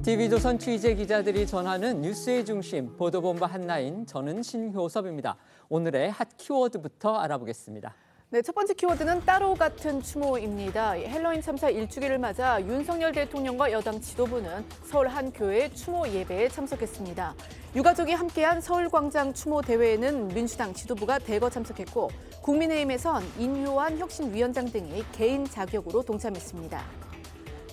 TV조선 취재 기자들이 전하는 뉴스의 중심, 보도본부 한라인, 저는 신효섭입니다. 오늘의 핫 키워드부터 알아보겠습니다. 네, 첫 번째 키워드는 따로 같은 추모입니다. 헬로윈 참사 1주기를 맞아 윤석열 대통령과 여당 지도부는 서울 한 교회 추모 예배에 참석했습니다. 유가족이 함께한 서울광장 추모 대회에는 민주당 지도부가 대거 참석했고 국민의힘에선 인효한 혁신위원장 등이 개인 자격으로 동참했습니다.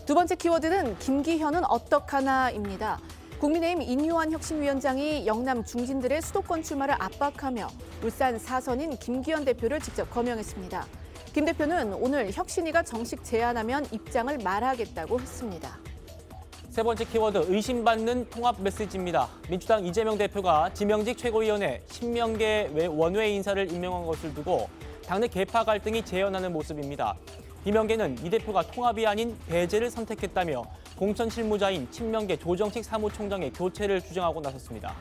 두 번째 키워드는 김기현은 어떡하나입니다. 국민의힘 인효한 혁신위원장이 영남 중진들의 수도권 출마를 압박하며 울산 4선인 김기현 대표를 직접 거명했습니다. 김 대표는 오늘 혁신위가 정식 제안하면 입장을 말하겠다고 했습니다. 세 번째 키워드, 의심받는 통합 메시지입니다. 민주당 이재명 대표가 지명직 최고위원회 신명계 원외 인사를 임명한 것을 두고 당내 계파 갈등이 재현하는 모습입니다. 이명계는 이 대표가 통합이 아닌 배제를 선택했다며 공천 실무자인 친명계 조정식 사무총장의 교체를 주장하고 나섰습니다.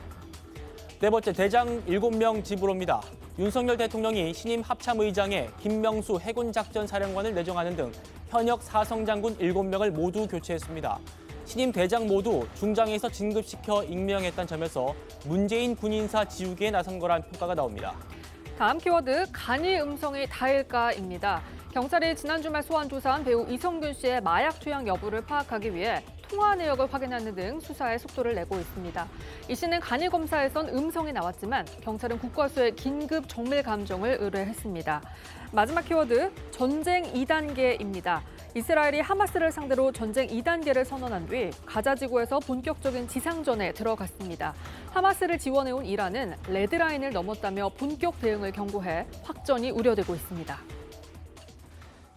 네 번째, 대장 7명 집으로입니다. 윤석열 대통령이 신임 합참의장에 김명수 해군작전사령관을 내정하는 등 현역 사성장군 7명을 모두 교체했습니다. 신임 대장 모두 중장에서 진급시켜 임명했다는 점에서 문재인 군인사 지우기에 나선 거란 평가가 나옵니다. 다음 키워드, 간이 음성이 다일까입니다. 경찰이 지난 주말 소환 조사한 배우 이성균 씨의 마약 투약 여부를 파악하기 위해 통화 내역을 확인하는 등 수사에 속도를 내고 있습니다. 이 씨는 간이 검사에선 음성이 나왔지만 경찰은 국과수에 긴급 정밀 감정을 의뢰했습니다. 마지막 키워드, 전쟁 2단계입니다. 이스라엘이 하마스를 상대로 전쟁 2단계를 선언한 뒤 가자 지구에서 본격적인 지상전에 들어갔습니다. 하마스를 지원해온 이란은 레드라인을 넘었다며 본격 대응을 경고해 확전이 우려되고 있습니다.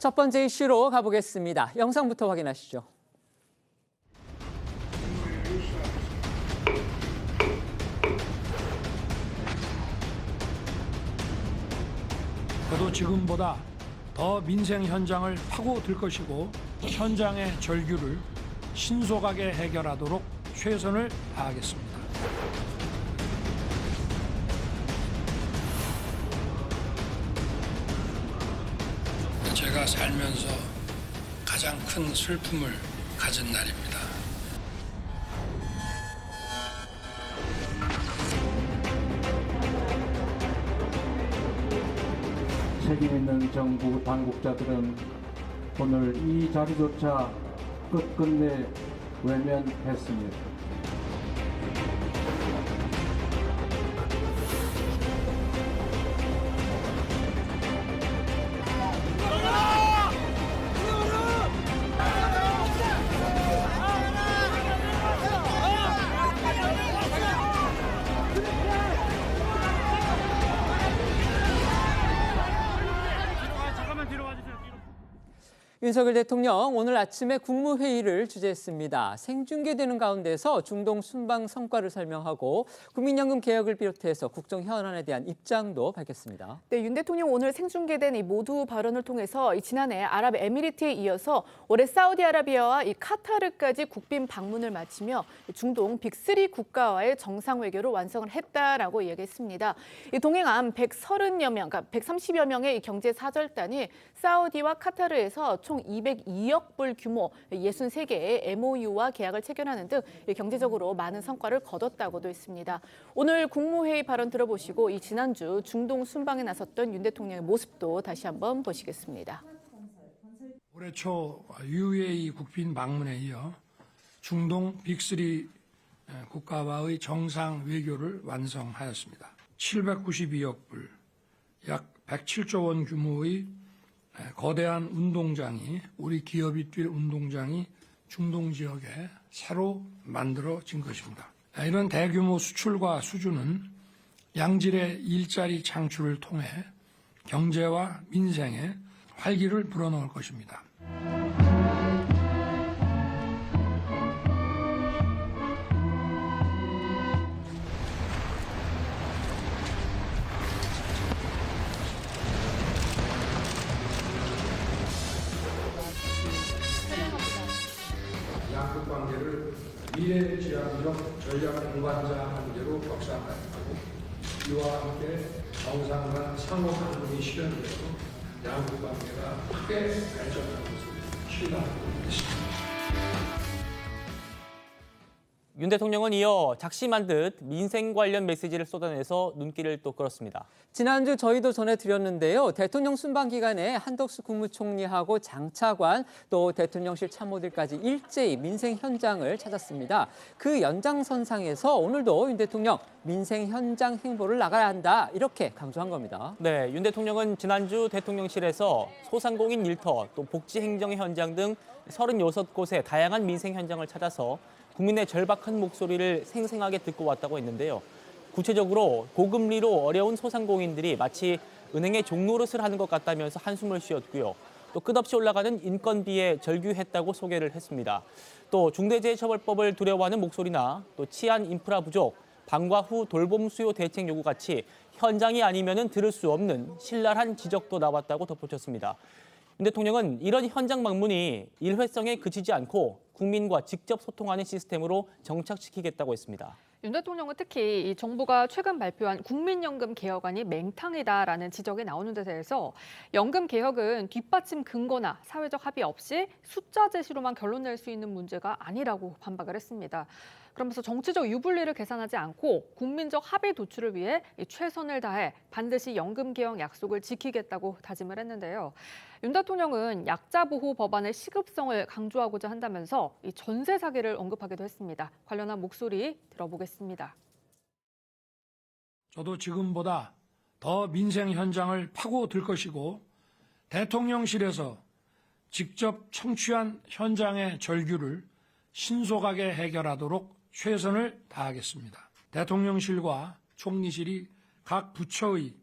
첫 번째 이슈로 가보겠습니다. 영상부터 확인하시죠. 그도 지금보다 더 민생 현장을 파고들 것이고 현장의 절규를 신속하게 해결하도록 최선을 다하겠습니다. 제가 살면서 가장 큰 슬픔을 가진 날입니다. 책임 있는 정부 당국자들은 오늘 이 자리조차 끝끝내 외면했습니다. 윤석열 대통령 오늘 아침에 국무회의를 주재했습니다. 생중계되는 가운데서 중동 순방 성과를 설명하고 국민연금 개혁을 비롯해서 국정 현안에 대한 입장도 밝혔습니다. 네, 윤 대통령 오늘 생중계된 이 모두 발언을 통해서 지난해 아랍에미리트에 이어서 올해 사우디아라비아와 이 카타르까지 국빈 방문을 마치며 중동 빅3 국가와의 정상외교를 완성을 했다라고 이야기했습니다. 이 동행한 130여 명, 그러니까 130여 명의 경제사절단이 사우디와 카타르에서 총 202억 불 규모 63개의 MOU와 계약을 체결하는 등 경제적으로 많은 성과를 거뒀다고도 했습니다. 오늘 국무회의 발언 들어보시고 이 지난주 중동 순방에 나섰던 윤 대통령의 모습도 다시 한번 보시겠습니다. 올해 초 UAE 국빈 방문에 이어 중동 빅3 국가와의 정상 외교를 완성하였습니다. 792억 불, 약 107조 원 규모의 거대한 운동장이, 우리 기업이 뛸 운동장이 중동 지역에 새로 만들어진 것입니다. 이런 대규모 수출과 수주는 양질의 일자리 창출을 통해 경제와 민생에 활기를 불어넣을 것입니다. 양국 관계를 미래지향적 전략 동반자 관계로 확산하고 이와 함께 정상 간 상호 방문이 실현되고 양국 관계가 크게 발전하는 것을 신뢰하고 있습니다. 윤 대통령은 이어 작심한 듯 민생 관련 메시지를 쏟아내서 눈길을 또 끌었습니다. 지난주 저희도 전해드렸는데요. 대통령 순방 기간에 한덕수 국무총리하고 장차관 또 대통령실 참모들까지 일제히 민생 현장을 찾았습니다. 그 연장선상에서 오늘도 윤 대통령 민생 현장 행보를 나가야 한다 이렇게 강조한 겁니다. 네, 윤 대통령은 지난주 대통령실에서 소상공인 일터, 또 복지행정 현장 등 36곳의 다양한 민생 현장을 찾아서 국민의 절박한 목소리를 생생하게 듣고 왔다고 했는데요. 구체적으로 고금리로 어려운 소상공인들이 마치 은행의 종노릇을 하는 것 같다면서 한숨을 쉬었고요. 또 끝없이 올라가는 인건비에 절규했다고 소개를 했습니다. 또 중대재해처벌법을 두려워하는 목소리나 또 치안 인프라 부족, 방과 후 돌봄 수요 대책 요구 같이 현장이 아니면은 들을 수 없는 신랄한 지적도 나왔다고 덧붙였습니다. 윤 대통령은 이런 현장 방문이 일회성에 그치지 않고 국민과 직접 소통하는 시스템으로 정착시키겠다고 했습니다. 윤 대통령은 특히 이 정부가 최근 발표한 국민연금 개혁안이 맹탕이다라는 지적이 나오는 데 대해서 연금 개혁은 뒷받침 근거나 사회적 합의 없이 숫자 제시로만 결론 낼 수 있는 문제가 아니라고 반박을 했습니다. 그러면서 정치적 유불리를 계산하지 않고 국민적 합의 도출을 위해 최선을 다해 반드시 연금 개혁 약속을 지키겠다고 다짐을 했는데요. 윤 대통령은 약자 보호 법안의 시급성을 강조하고자 한다면서 이 전세 사기를 언급하기도 했습니다. 관련한 목소리 들어보겠습니다. 저도 지금보다 더 민생 현장을 파고들 것이고 대통령실에서 직접 청취한 현장의 절규를 신속하게 해결하도록 최선을 다하겠습니다. 대통령실과 총리실이 각 부처의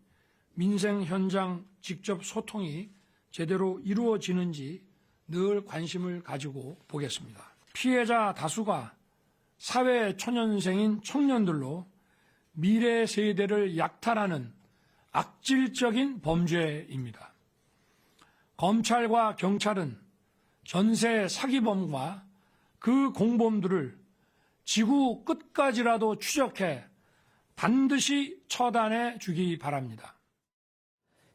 민생 현장 직접 소통이 제대로 이루어지는지 늘 관심을 가지고 보겠습니다. 피해자 다수가 사회 초년생인 청년들로 미래 세대를 약탈하는 악질적인 범죄입니다. 검찰과 경찰은 전세 사기범과 그 공범들을 지구 끝까지라도 추적해 반드시 처단해 주기 바랍니다.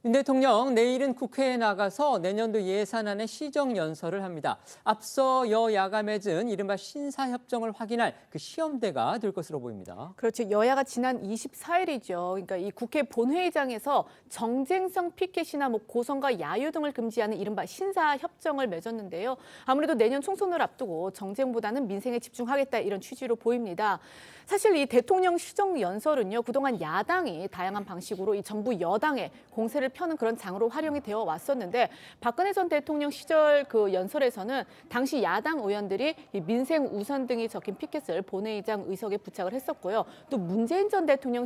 윤 대통령 내일은 국회에 나가서 내년도 예산안의 시정연설을 합니다. 앞서 여야가 맺은 이른바 신사협정을 확인할 그 시험대가 될 것으로 보입니다. 그렇죠. 여야가 지난 24일이죠. 그러니까 이 국회 본회의장에서 정쟁성 피켓이나 고성과 야유 등을 금지하는 이른바 신사협정을 맺었는데요. 아무래도 내년 총선을 앞두고 정쟁보다는 민생에 집중하겠다 이런 취지로 보입니다. 사실 이 대통령 시정연설은요. 그동안 야당이 다양한 방식으로 이 정부 여당의 공세를 펴는 그런 장으로 활용이 되어 왔었는데 박근혜 전 대통령 시절 그 연설에서는 당시 야당 의원들이 이 민생 우선 등이 적힌 피켓을 본회의장 의석에 부착을 했었고요. 또 문재인 전 대통령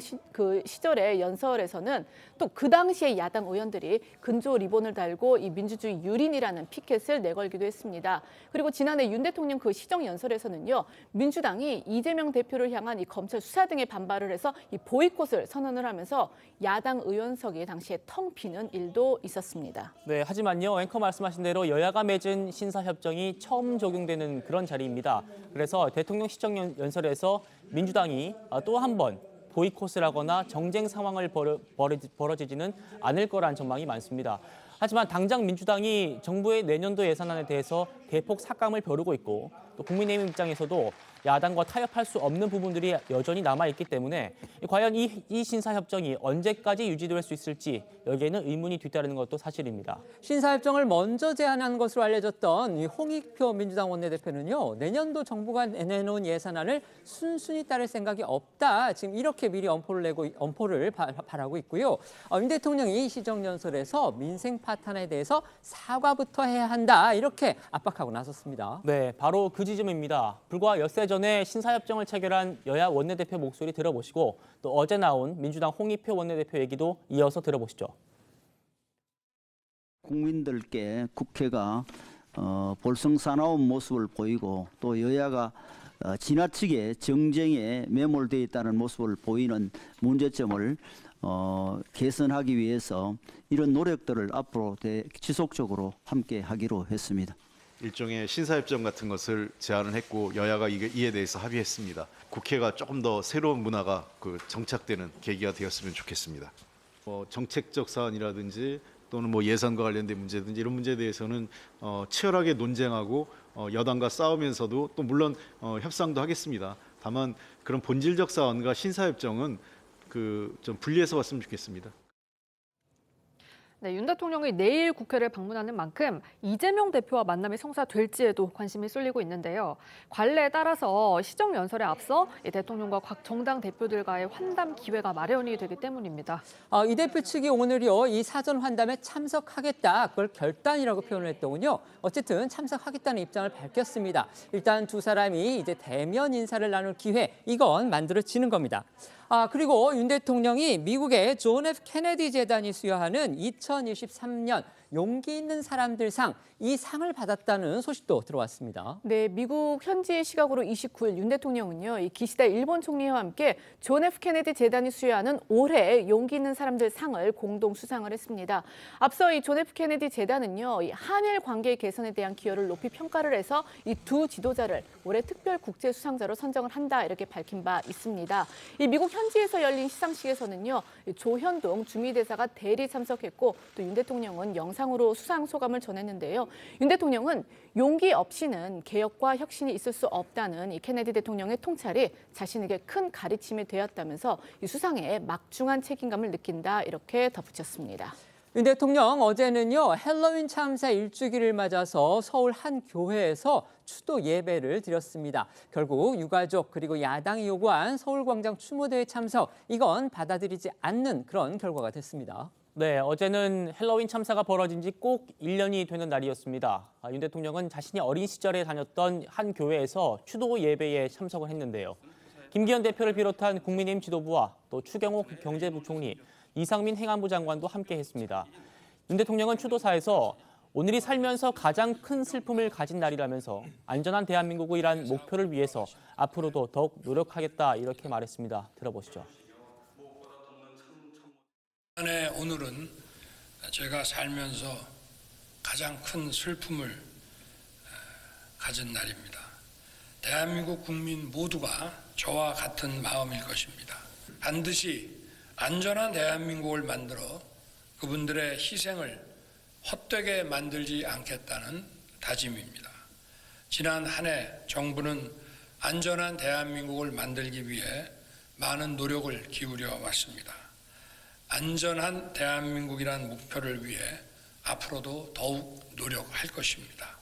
시절의 연설에서는 또 그 당시에 야당 의원들이 근조 리본을 달고 이 민주주의 유린이라는 피켓을 내걸기도 했습니다. 그리고 지난해 윤 대통령 그 시정 연설에서는요. 민주당이 이재명 대표를 향한 이 검찰 수사 등에 반발을 해서 이 보이콧을 선언을 하면서 야당 의원석이 당시에 텅 비는 일도 있었습니다. 네, 하지만요, 앵커 말씀하신 대로 여야가 맺은 신사협정이 처음 적용되는 그런 자리입니다. 그래서 대통령 시정연설에서 민주당이 또 한 번 보이콧을 하거나 정쟁 상황을 벌어지지는 않을 거란 전망이 많습니다. 하지만 당장 민주당이 정부의 내년도 예산안에 대해서 대폭 삭감을 벼르고 있고 또 국민의힘 입장에서도 야당과 타협할 수 없는 부분들이 여전히 남아있기 때문에 과연 이 신사협정이 언제까지 유지될 수 있을지 여기에는 의문이 뒤따르는 것도 사실입니다. 신사협정을 먼저 제안한 것으로 알려졌던 이 홍익표 민주당 원내대표는요. 내년도 정부가 내놓은 예산안을 순순히 따를 생각이 없다. 지금 이렇게 미리 엄포를 바라고 있고요. 윤 대통령이 시정연설에서 민생 파탄에 대해서 사과부터 해야 한다. 이렇게 압박하고 나섰습니다. 네, 바로 그 지점입니다. 불과 엿새 전에 신사협정을 체결한 여야 원내대표 목소리 들어보시고 또 어제 나온 민주당 홍익표 원내대표 얘기도 이어서 들어보시죠. 국민들께 국회가 볼썽사나운 모습을 보이고 또 여야가 지나치게 정쟁에 매몰되어 있다는 모습을 보이는 문제점을 개선하기 위해서 이런 노력들을 앞으로 지속적으로 함께 하기로 했습니다. 일종의 신사협정 같은 것을 제안을 했고 여야가 이에 대해서 합의했습니다. 국회가 조금 더 새로운 문화가 정착되는 계기가 되었으면 좋겠습니다. 정책적 사안이라든지 또는 예산과 관련된 문제든지 이런 문제에 대해서는 치열하게 논쟁하고 여당과 싸우면서도 또 물론 협상도 하겠습니다. 다만 그런 본질적 사안과 신사협정은 좀 분리해서 봤으면 좋겠습니다. 네, 윤 대통령이 내일 국회를 방문하는 만큼 이재명 대표와 만남이 성사될지에도 관심이 쏠리고 있는데요. 관례에 따라서 시정연설에 앞서 이 대통령과 각 정당 대표들과의 환담 기회가 마련이 되기 때문입니다. 이 대표 측이 오늘요 이 사전 환담에 참석하겠다 그걸 결단이라고 표현을 했더군요. 어쨌든 참석하겠다는 입장을 밝혔습니다. 일단 두 사람이 이제 대면 인사를 나눌 기회 이건 만들어지는 겁니다. 그리고 윤 대통령이 미국의 존 F 케네디 재단이 수여하는 2023년 용기 있는 사람들상 이 상을 받았다는 소식도 들어왔습니다. 네, 미국 현지 시각으로 29일 윤 대통령은요, 이 기시다 일본 총리와 함께 존 F 케네디 재단이 수여하는 올해 용기 있는 사람들 상을 공동 수상을 했습니다. 앞서 이 존 F 케네디 재단은요, 이 한일 관계 개선에 대한 기여를 높이 평가를 해서 이 두 지도자를 올해 특별 국제 수상자로 선정을 한다 이렇게 밝힌 바 있습니다. 이 미국 현지에서 열린 시상식에서는요, 조현동 주미대사가 대리 참석했고 또 윤 대통령은 영상으로 수상 소감을 전했는데요. 윤 대통령은 용기 없이는 개혁과 혁신이 있을 수 없다는 이 케네디 대통령의 통찰이 자신에게 큰 가르침이 되었다면서 이 수상에 막중한 책임감을 느낀다 이렇게 덧붙였습니다. 윤 대통령 어제는요 헬로윈 참사 1주기를 맞아서 서울 한 교회에서 추도 예배를 드렸습니다. 결국 유가족 그리고 야당이 요구한 서울광장 추모대회 참석 이건 받아들이지 않는 그런 결과가 됐습니다. 네, 어제는 헬로윈 참사가 벌어진 지 꼭 1년이 되는 날이었습니다. 윤 대통령은 자신이 어린 시절에 다녔던 한 교회에서 추도 예배에 참석을 했는데요. 김기현 대표를 비롯한 국민의힘 지도부와 또 추경호 경제부총리, 이상민 행안부 장관도 함께했습니다. 윤 대통령은 추도사에서 오늘이 살면서 가장 큰 슬픔을 가진 날이라면서 안전한 대한민국이란 목표를 위해서 앞으로도 더욱 노력하겠다 이렇게 말했습니다. 들어보시죠. 오늘은 제가 살면서 가장 큰 슬픔을 가진 날입니다. 대한민국 국민 모두가 저와 같은 마음일 것입니다. 반드시 안전한 대한민국을 만들어 그분들의 희생을 헛되게 만들지 않겠다는 다짐입니다. 지난 한 해 정부는 안전한 대한민국을 만들기 위해 많은 노력을 기울여 왔습니다. 안전한 대한민국이라는 목표를 위해 앞으로도 더욱 노력할 것입니다.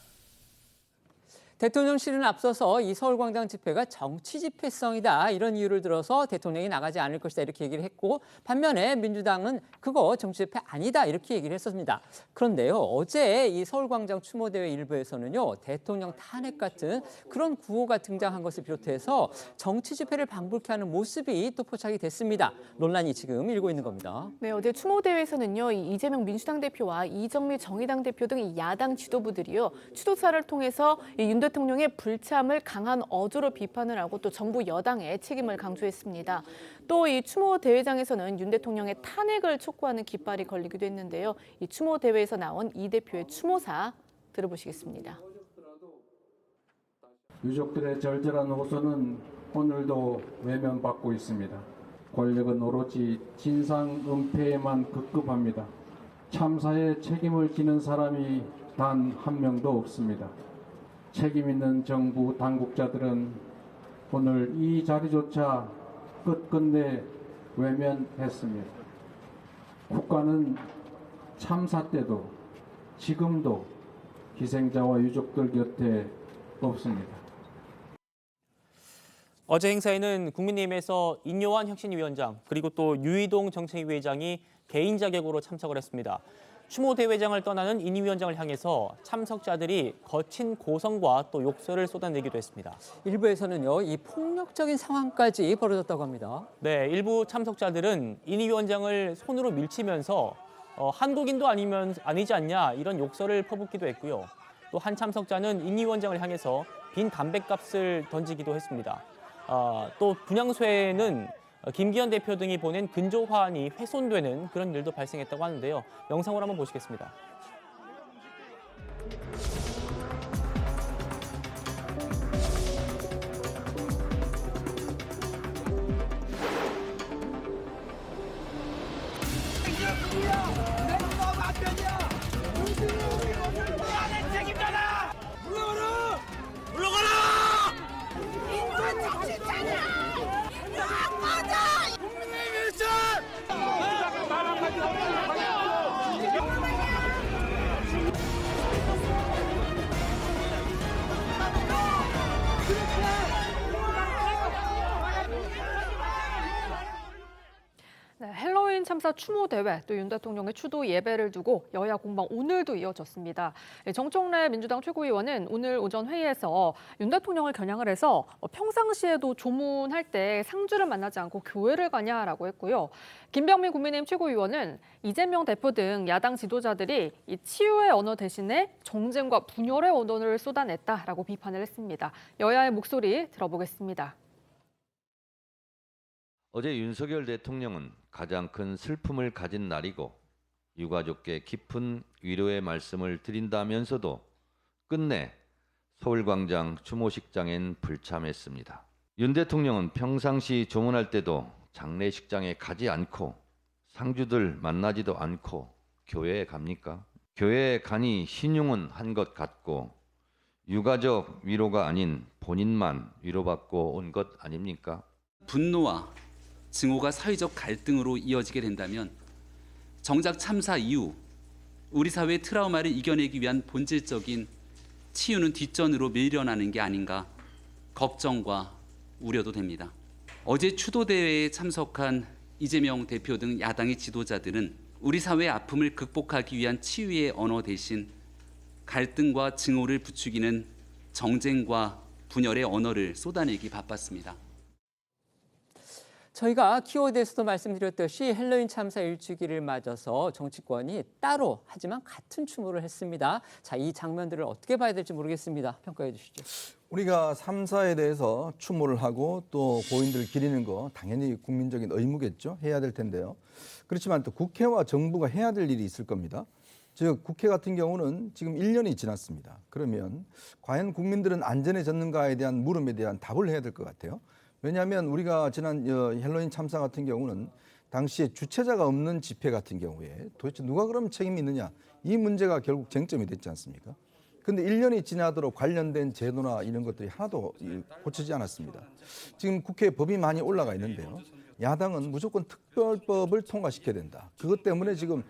대통령실은 앞서서 이 서울광장 집회가 정치 집회성이다 이런 이유를 들어서 대통령이 나가지 않을 것이다 이렇게 얘기를 했고 반면에 민주당은 그거 정치 집회 아니다 이렇게 얘기를 했었습니다. 그런데요 어제 이 서울광장 추모대회 일부에서는요 대통령 탄핵 같은 그런 구호가 등장한 것을 비롯해서 정치 집회를 방불케 하는 모습이 또 포착이 됐습니다. 논란이 지금 일고 있는 겁니다. 네, 어제 추모대회에서는요, 이 이재명 민주당 대표와 이정미 정의당 대표 등 야당 지도부들이요 추도사를 통해서 윤 대통령의 불참을 강한 어조로 비판을 하고 또 정부 여당의 책임을 강조했습니다. 또 이 추모 대회장에서는 윤 대통령의 탄핵을 촉구하는 깃발이 걸리기도 했는데요. 이 추모 대회에서 나온 이 대표의 추모사 들어보시겠습니다. 유족들의 절절한 호소는 오늘도 외면받고 있습니다. 권력은 오로지 진상 은폐에만 급급합니다. 참사에 책임을 지는 사람이 단 한 명도 없습니다. 책임 있는 정부 당국자들은 오늘 이 자리조차 끝끝내 외면했습니다. 국가는 참사 때도 지금도 희생자와 유족들 곁에 없습니다. 어제 행사에는 국민의힘에서 인요한 혁신위원장 그리고 또 유이동 정책위의장이 개인 자격으로 참석을 했습니다. 추모 대회장을 떠나는 인 위원장을 향해서 참석자들이 거친 고성과 또 욕설을 쏟아내기도 했습니다. 일부에서는요 이 폭력적인 상황까지 벌어졌다고 합니다. 네, 일부 참석자들은 인 위원장을 손으로 밀치면서 한국인도 아니지 않냐 이런 욕설을 퍼붓기도 했고요. 또 한 참석자는 인 위원장을 향해서 빈 담뱃값을 던지기도 했습니다. 또 분향소에는 김기현 대표 등이 보낸 근조 화환이 훼손되는 그런 일도 발생했다고 하는데요. 영상으로 한번 보시겠습니다. 물러가라! 인권 정치 탄핵! 네, 헬로윈 참사 추모 대회 또 윤 대통령의 추도 예배를 두고 여야 공방 오늘도 이어졌습니다. 정청래 민주당 최고위원은 오늘 오전 회의에서 윤 대통령을 겨냥을 해서 평상시에도 조문할 때 상주를 만나지 않고 교회를 가냐라고 했고요. 김병민 국민의힘 최고위원은 이재명 대표 등 야당 지도자들이 이 치유의 언어 대신에 정쟁과 분열의 언어를 쏟아냈다라고 비판을 했습니다. 여야의 목소리 들어보겠습니다. 어제 윤석열 대통령은 가장 큰 슬픔을 가진 날이고 유가족께 깊은 위로의 말씀을 드린다면서도 끝내 서울광장 추모식장엔 불참했습니다. 윤 대통령은 평상시 조문할 때도 장례식장에 가지 않고 상주들 만나지도 않고 교회에 갑니까? 교회에 가니 신용은 한 것 같고 유가족 위로가 아닌 본인만 위로받고 온 것 아닙니까? 분노와 증오가 사회적 갈등으로 이어지게 된다면 정작 참사 이후 우리 사회의 트라우마를 이겨내기 위한 본질적인 치유는 뒷전으로 밀려나는 게 아닌가 걱정과 우려도 됩니다. 어제 추도대회에 참석한 이재명 대표 등 야당의 지도자들은 우리 사회의 아픔을 극복하기 위한 치유의 언어 대신 갈등과 증오를 부추기는 정쟁과 분열의 언어를 쏟아내기 바빴습니다. 저희가 키워드에서도 말씀드렸듯이 헬로윈 참사 일주기를 맞아서 정치권이 따로 하지만 같은 추모를 했습니다. 자, 이 장면들을 어떻게 봐야 될지 모르겠습니다. 평가해 주시죠. 우리가 3사에 대해서 추모를 하고 또 고인들 기리는 거 당연히 국민적인 의무겠죠. 해야 될 텐데요. 그렇지만 또 국회와 정부가 해야 될 일이 있을 겁니다. 즉 국회 같은 경우는 지금 1년이 지났습니다. 그러면 과연 국민들은 안전해졌는가에 대한 물음에 대한 답을 해야 될 것 같아요. 왜냐하면 우리가 지난 헬로윈 참사 같은 경우는 당시에 주최자가 없는 집회 같은 경우에 도대체 누가 그럼 책임이 있느냐, 이 문제가 결국 쟁점이 됐지 않습니까? 그런데 1년이 지나도록 관련된 제도나 이런 것들이 하나도 고치지 않았습니다. 지금 국회에 법이 많이 올라가 있는데요. 야당은 무조건 특별법을 통과시켜야 된다. 그것 때문에 지금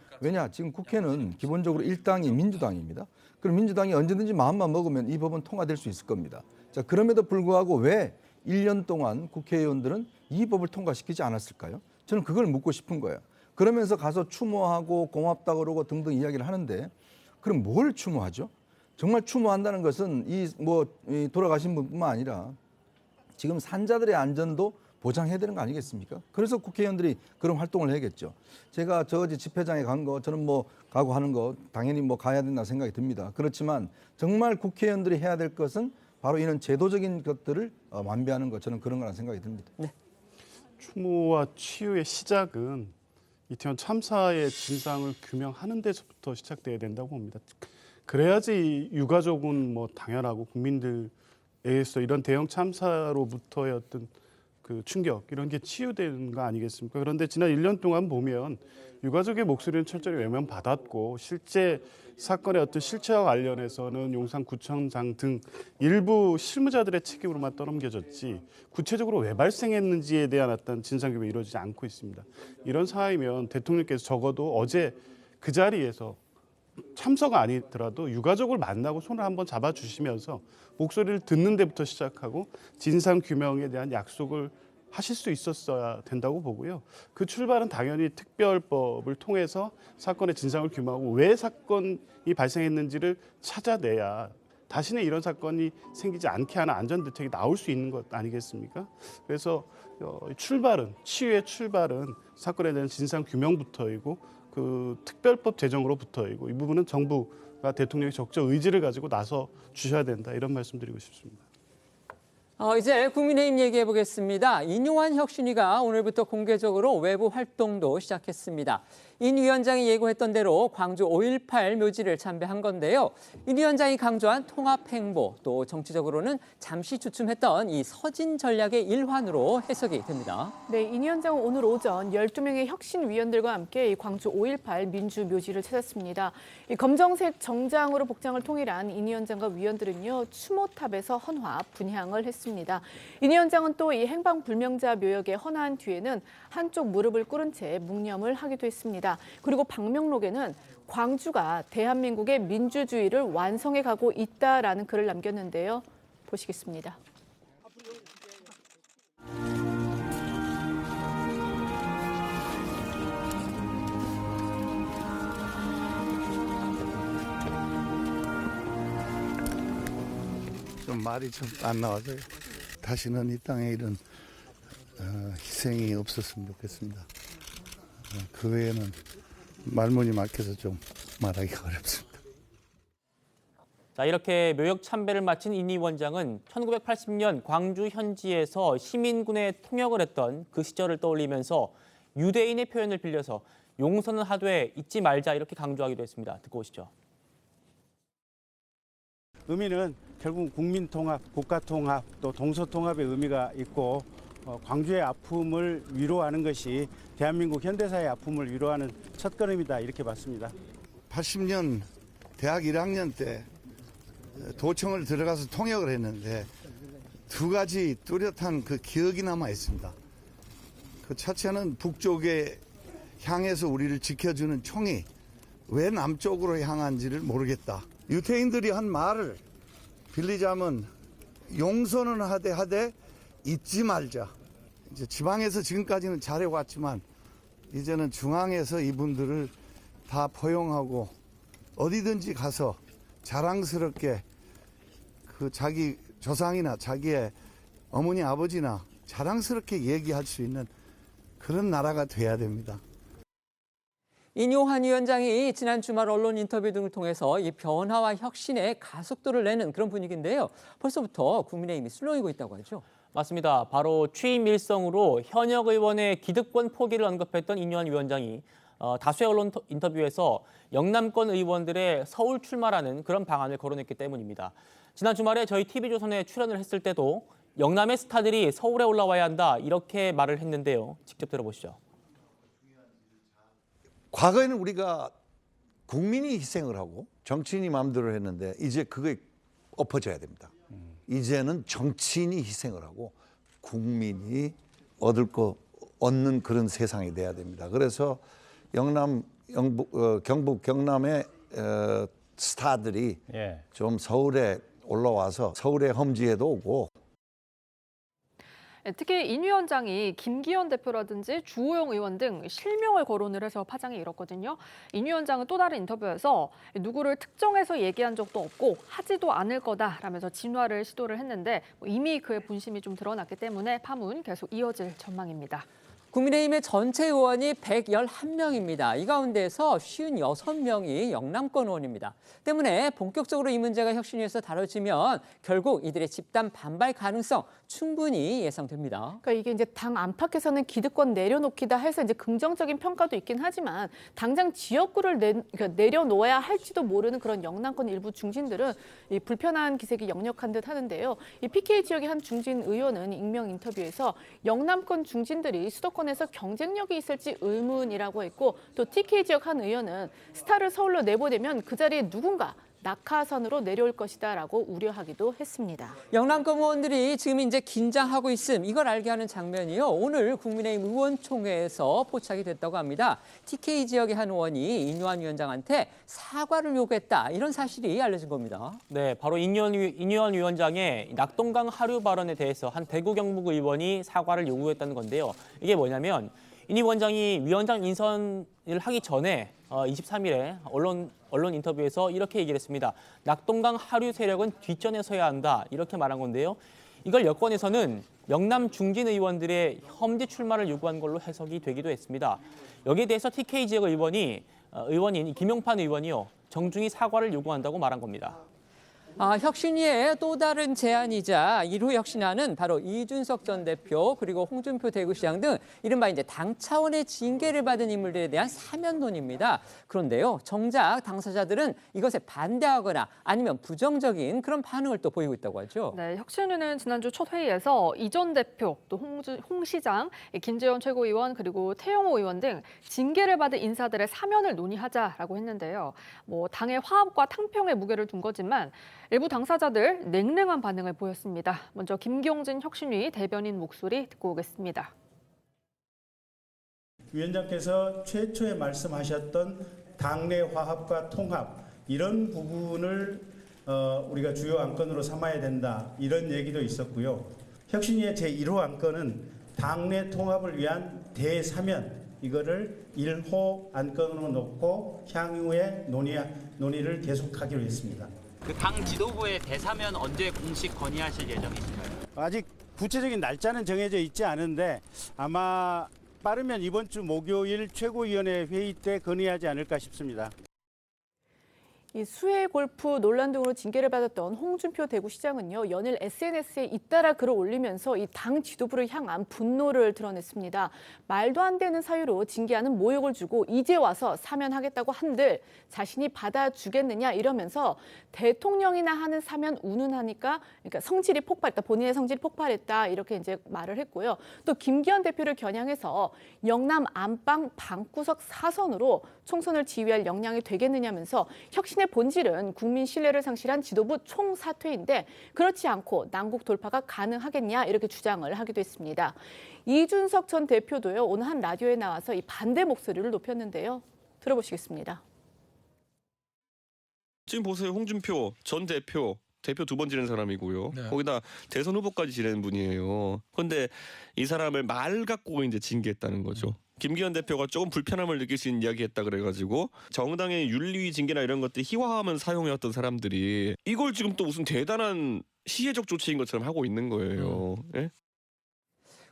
지금 국회는 기본적으로 일당이 민주당입니다. 그럼 민주당이 언제든지 마음만 먹으면 이 법은 통과될 수 있을 겁니다. 자, 그럼에도 불구하고 왜 1년 동안 국회의원들은 이 법을 통과시키지 않았을까요? 저는 그걸 묻고 싶은 거예요. 그러면서 가서 추모하고 고맙다 그러고 등등 이야기를 하는데 그럼 뭘 추모하죠? 정말 추모한다는 것은 이 돌아가신 분뿐만 아니라 지금 산자들의 안전도 보장해야 되는 거 아니겠습니까? 그래서 국회의원들이 그런 활동을 해야겠죠. 제가 저 집회장에 간 거 저는 가고 하는 거 당연히 가야 된다 생각이 듭니다. 그렇지만 정말 국회의원들이 해야 될 것은 바로 이런 제도적인 것들을 완비하는 것, 저는 그런 거라는 생각이 듭니다. 네. 추모와 치유의 시작은 이태원 참사의 진상을 규명하는 데서부터 시작돼야 된다고 봅니다. 그래야지 유가족은 당연하고 국민들에게서 이런 대형 참사로부터의 어떤 그 충격 이런 게 치유되는 거 아니겠습니까? 그런데 지난 1년 동안 보면 유가족의 목소리는 철저히 외면받았고 실제 사건의 어떤 실체와 관련해서는 용산구청장 등 일부 실무자들의 책임으로만 떠넘겨졌지 구체적으로 왜 발생했는지에 대한 어떤 진상규명이 이루어지지 않고 있습니다. 이런 상황이면 대통령께서 적어도 어제 그 자리에서 참사가 아니더라도 유가족을 만나고 손을 한번 잡아주시면서 목소리를 듣는 데부터 시작하고 진상규명에 대한 약속을 하실 수 있었어야 된다고 보고요. 그 출발은 당연히 특별법을 통해서 사건의 진상을 규명하고 왜 사건이 발생했는지를 찾아내야 다시는 이런 사건이 생기지 않게 하는 안전대책이 나올 수 있는 것 아니겠습니까? 그래서 출발은 치유의 출발은 사건에 대한 진상규명부터이고 그 특별법 제정으로부터이고 이 부분은 정부가 대통령이 적극 의지를 가지고 나서 주셔야 된다 이런 말씀드리고 싶습니다. 이제 국민의힘 얘기해 보겠습니다. 인요한 혁신위가 오늘부터 공개적으로 외부 활동도 시작했습니다. 인 위원장이 예고했던 대로 광주 5.18 묘지를 참배한 건데요. 인 위원장이 강조한 통합 행보, 또 정치적으로는 잠시 주춤했던 이 서진 전략의 일환으로 해석이 됩니다. 네, 인 위원장은 오늘 오전 12명의 혁신위원들과 함께 이 광주 5.18 민주묘지를 찾았습니다. 이 검정색 정장으로 복장을 통일한 인 위원장과 위원들은요, 추모탑에서 헌화, 분향을 했습니다. 했습니다. 인 위원장은 또 이 행방불명자 묘역에 헌화한 뒤에는 한쪽 무릎을 꿇은 채 묵념을 하기도 했습니다. 그리고 방명록에는 광주가 대한민국의 민주주의를 완성해 가고 있다라는 글을 남겼는데요. 보시겠습니다. 좀 말이 좀 안 나와서요. 다시는 이 땅에 이런 희생이 없었으면 좋겠습니다. 그 외에는 말문이 막혀서 좀 말하기가 어렵습니다. 자, 이렇게 묘역 참배를 마친 인 위원장은 1980년 광주 현지에서 시민군에 통역을 했던 그 시절을 떠올리면서 유대인의 표현을 빌려서 용서는 하되 잊지 말자 이렇게 강조하기도 했습니다. 듣고 오시죠. 의미는 결국 국민통합, 국가통합, 또 동서통합의 의미가 있고 광주의 아픔을 위로하는 것이 대한민국 현대사의 아픔을 위로하는 첫걸음이다 이렇게 봤습니다. 80년 대학 1학년 때 도청을 들어가서 통역을 했는데 두 가지 뚜렷한 그 기억이 남아 있습니다. 그 첫째는 북쪽에 향해서 우리를 지켜주는 총이 왜 남쪽으로 향한지를 모르겠다. 유태인들이 한 말을 빌리자면 용서는 하되 잊지 말자. 이제 지방에서 지금까지는 잘해왔지만 이제는 중앙에서 이분들을 다 포용하고 어디든지 가서 자랑스럽게 그 자기 조상이나 자기의 어머니 아버지나 자랑스럽게 얘기할 수 있는 그런 나라가 돼야 됩니다. 인효한 위원장이 지난 주말 언론 인터뷰 등을 통해서 이 변화와 혁신에 가속도를 내는 그런 분위기인데요. 벌써부터 국민의힘이 술렁이고 있다고 하죠. 맞습니다. 바로 취임 일성으로 현역 의원의 기득권 포기를 언급했던 인효한 위원장이 다수의 언론 인터뷰에서 영남권 의원들의 서울 출마라는 그런 방안을 거론했기 때문입니다. 지난 주말에 저희 TV조선에 출연을 했을 때도 영남의 스타들이 서울에 올라와야 한다 이렇게 말을 했는데요. 직접 들어보시죠. 과거에는 우리가 국민이 희생을 하고 정치인이 마음대로 했는데 이제 그게 엎어져야 됩니다. 이제는 정치인이 희생을 하고 국민이 얻는 그런 세상이 돼야 됩니다. 그래서 경북 경남의 스타들이 좀 서울에 올라와서 서울의 험지에도 오고 특히 인 위원장이 김기현 대표라든지 주호영 의원 등 실명을 거론을 해서 파장이 일었거든요. 인 위원장은 또 다른 인터뷰에서 누구를 특정해서 얘기한 적도 없고 하지도 않을 거다라면서 진화를 시도를 했는데 이미 그의 본심이 좀 드러났기 때문에 파문 계속 이어질 전망입니다. 국민의힘의 전체 의원이 111명입니다. 이 가운데서 56명이 영남권 의원입니다. 때문에 본격적으로 이 문제가 혁신위에서 다뤄지면 결국 이들의 집단 반발 가능성 충분히 예상됩니다. 그러니까 이게 이제 당 안팎에서는 기득권 내려놓기다 해서 이제 긍정적인 평가도 있긴 하지만 당장 지역구를 내려놓아야 할지도 모르는 그런 영남권 일부 중진들은 이 불편한 기색이 역력한 듯 하는데요. 이 PK 지역의 한 중진 의원은 익명 인터뷰에서 영남권 중진들이 수도권에서 경쟁력이 있을지 의문이라고 했고 또 TK 지역 한 의원은 스타를 서울로 내보내면 그 자리에 누군가 낙하산으로 내려올 것이다라고 우려하기도 했습니다. 영남권 의원들이 지금 이제 긴장하고 있음 이걸 알게 하는 장면이요. 오늘 국민의힘 의원총회에서 포착이 됐다고 합니다. TK 지역의 한 의원이 인효한 위원장한테 사과를 요구했다 이런 사실이 알려진 겁니다. 네, 바로 인효한 위원장의 낙동강 하류 발언에 대해서 한 대구 경북 의원이 사과를 요구했다는 건데요. 이게 뭐냐면 인 위원장이 위원장 인선을 하기 전에 23일에 언론 인터뷰에서 이렇게 얘기를 했습니다. 낙동강 하류 세력은 뒷전에 서야 한다 이렇게 말한 건데요. 이걸 여권에서는 영남 중진 의원들의 험지 출마를 요구한 걸로 해석이 되기도 했습니다. 여기에 대해서 TK 지역 의원인 김용판 의원이요. 정중히 사과를 요구한다고 말한 겁니다. 혁신위의 또 다른 제안이자 1호 혁신안은 바로 이준석 전 대표 그리고 홍준표 대구시장 등 이른바 이제 당 차원의 징계를 받은 인물들에 대한 사면론입니다. 그런데요, 정작 당사자들은 이것에 반대하거나 아니면 부정적인 그런 반응을 또 보이고 있다고 하죠. 네, 혁신위는 지난주 첫 회의에서 이 전 대표, 또 홍 시장, 김재원 최고위원 그리고 태영호 의원 등 징계를 받은 인사들의 사면을 논의하자라고 했는데요. 당의 화합과 탕평에 무게를 둔 거지만 일부 당사자들 냉랭한 반응을 보였습니다. 먼저 김경진 혁신위 대변인 목소리 듣고 오겠습니다. 위원장께서 최초에 말씀하셨던 당내 화합과 통합 이런 부분을 우리가 주요 안건으로 삼아야 된다 이런 얘기도 있었고요. 혁신위의 제1호 안건은 당내 통합을 위한 대사면 이거를 1호 안건으로 놓고 향후에 논의를 계속하기로 했습니다. 그 당 지도부의 대사면 언제 공식 건의하실 예정이신가요? 아직 구체적인 날짜는 정해져 있지 않은데 아마 빠르면 이번 주 목요일 최고위원회 회의 때 건의하지 않을까 싶습니다. 이 수해 골프 논란 등으로 징계를 받았던 홍준표 대구시장은요, 연일 SNS에 잇따라 글을 올리면서 이 당 지도부를 향한 분노를 드러냈습니다. 말도 안 되는 사유로 징계하는 모욕을 주고 이제 와서 사면하겠다고 한들 자신이 받아주겠느냐 이러면서 대통령이나 하는 사면 운운하니까 그러니까 성질이 폭발했다, 본인의 성질이 폭발했다 이렇게 이제 말을 했고요. 또 김기현 대표를 겨냥해서 영남 안방 방구석 사선으로 총선을 지휘할 역량이 되겠느냐면서 혁신의 본질은 국민 신뢰를 상실한 지도부 총사퇴인데 그렇지 않고 난국 돌파가 가능하겠냐 이렇게 주장을 하기도 했습니다. 이준석 전 대표도요, 오늘 한 라디오에 나와서 이 반대 목소리를 높였는데요. 들어보시겠습니다. 지금 보세요. 홍준표 전 대표 두 번 지낸 사람이고요. 네. 거기다 대선 후보까지 지낸 분이에요. 그런데 이 사람을 말 갖고 이제 징계했다는 거죠. 김기현 대표가 조금 불편함을 느낄 수 있는 이야기했다 그래가지고 정당의 윤리 징계나 이런 것들 희화하면 사용해왔던 사람들이 이걸 지금 또 무슨 대단한 시혜적 조치인 것처럼 하고 있는 거예요. 예?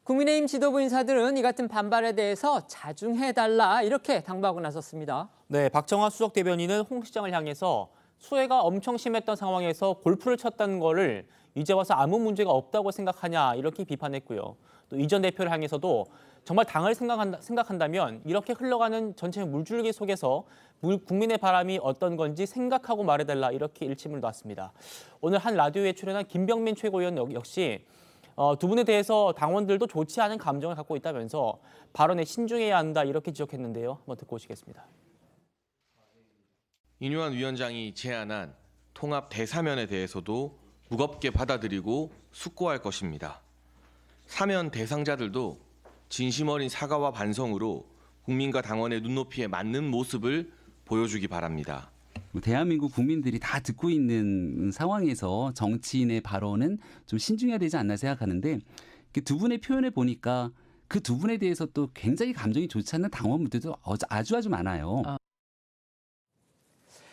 국민의힘 지도부 인사들은 이 같은 반발에 대해서 자중해달라 이렇게 당부하고 나섰습니다. 네, 박정화 수석 대변인은 홍 시장을 향해서 수해가 엄청 심했던 상황에서 골프를 쳤다는 거를 이제 와서 아무 문제가 없다고 생각하냐 이렇게 비판했고요. 또 이 전 대표를 향해서도 정말 당을 생각한다면 이렇게 흘러가는 전체 물줄기 속에서 국민의 바람이 어떤 건지 생각하고 말해달라 이렇게 일침을 놨습니다. 오늘 한 라디오에 출연한 김병민 최고위원 역시 두 분에 대해서 당원들도 좋지 않은 감정을 갖고 있다면서 발언에 신중해야 한다 이렇게 지적했는데요. 한번 듣고 오시겠습니다. 인유한 위원장이 제안한 통합 대사면에 대해서도 무겁게 받아들이고 숙고할 것입니다. 사면 대상자들도 진심 어린 사과와 반성으로 국민과 당원의 눈높이에 맞는 모습을 보여주기 바랍니다. 대한민국 국민들이 다 듣고 있는 상황에서 정치인의 발언은 좀 신중해야 되지 않나 생각하는데 두 분의 표현을 보니까 그 두 분에 대해서 또 굉장히 감정이 좋지 않는 당원분들도 아주 많아요.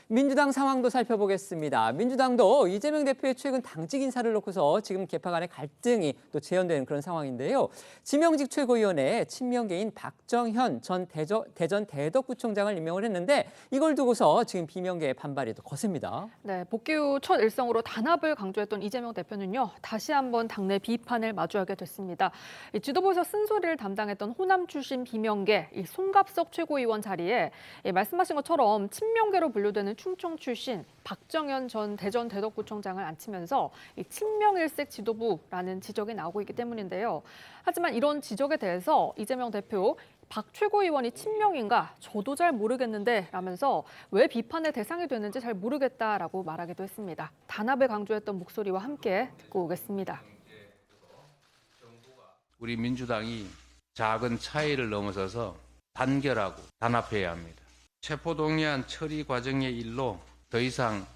민주당 상황도 살펴보겠습니다. 민주당도 이재명 대표의 최근 당직 인사를 놓고서 지금 개파 간의 갈등이 또 재현되는 그런 상황인데요. 지명직 최고위원회에 친명계인 박정현 전 대전 대덕구청장을 임명을 했는데 이걸 두고서 지금 비명계의 반발이 더 거셉니다. 네, 복귀 후 첫 일성으로 단합을 강조했던 이재명 대표는요, 다시 한번 당내 비판을 마주하게 됐습니다. 지도부에서 쓴소리를 담당했던 호남 출신 비명계 송갑석 최고위원 자리에 말씀하신 것처럼 친명계로 분류되는 충청 출신 박정현 전 대전 대덕구청장을 앉히면서 친명일색 지도부라는 지적이 나오고 있기 때문인데요. 하지만 이런 지적에 대해서 이재명 대표 박 최고위원이 친명인가 저도 잘 모르겠는데 라면서 왜 비판의 대상이 되는지 잘 모르겠다라고 말하기도 했습니다. 단합을 강조했던 목소리와 함께 듣고 오겠습니다. 우리 민주당이 작은 차이를 넘어서서 단결하고 단합해야 합니다. 체포동의안 처리 과정의 일로 더 이상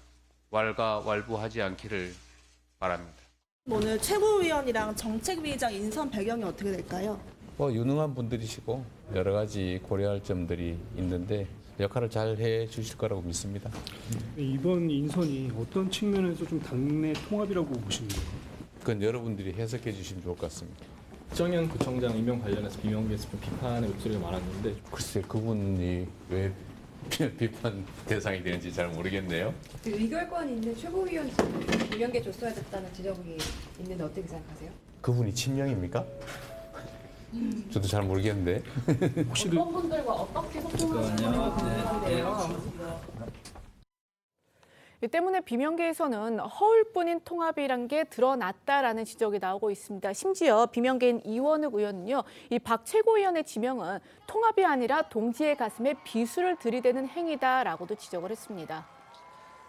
왈가왈부하지 않기를 바랍니다. 오늘 최고위원이랑 정책위의장 인선 배경이 어떻게 될까요? 유능한 분들이시고 여러 가지 고려할 점들이 있는데 역할을 잘 해주실 거라고 믿습니다. 이번 인선이 어떤 측면에서 좀 당내 통합이라고 보시는 거예요? 그건 여러분들이 해석해 주시면 좋을 것 같습니다. 박정현 구청장 임명 관련해서 비명계에서 좀 비판의 목소리가 많았는데 글쎄 그분이 왜 비판 대상이 되는지 잘 모르겠네요. 의결권이 있는 최고위원 비명계 줬어야 됐다는 지적이 있는데 어떻게 생각하세요? 그분이 친명입니까? 저도 잘 모르겠는데. 혹시 어떤 분들과 어떻게 소통하시는지 이 때문에 비명계에서는 허울뿐인 통합이란 게 드러났다라는 지적이 나오고 있습니다. 심지어 비명계인 이원욱 의원은요, 이 박 최고위원의 지명은 통합이 아니라 동지의 가슴에 비수를 들이대는 행위다라고도 지적을 했습니다.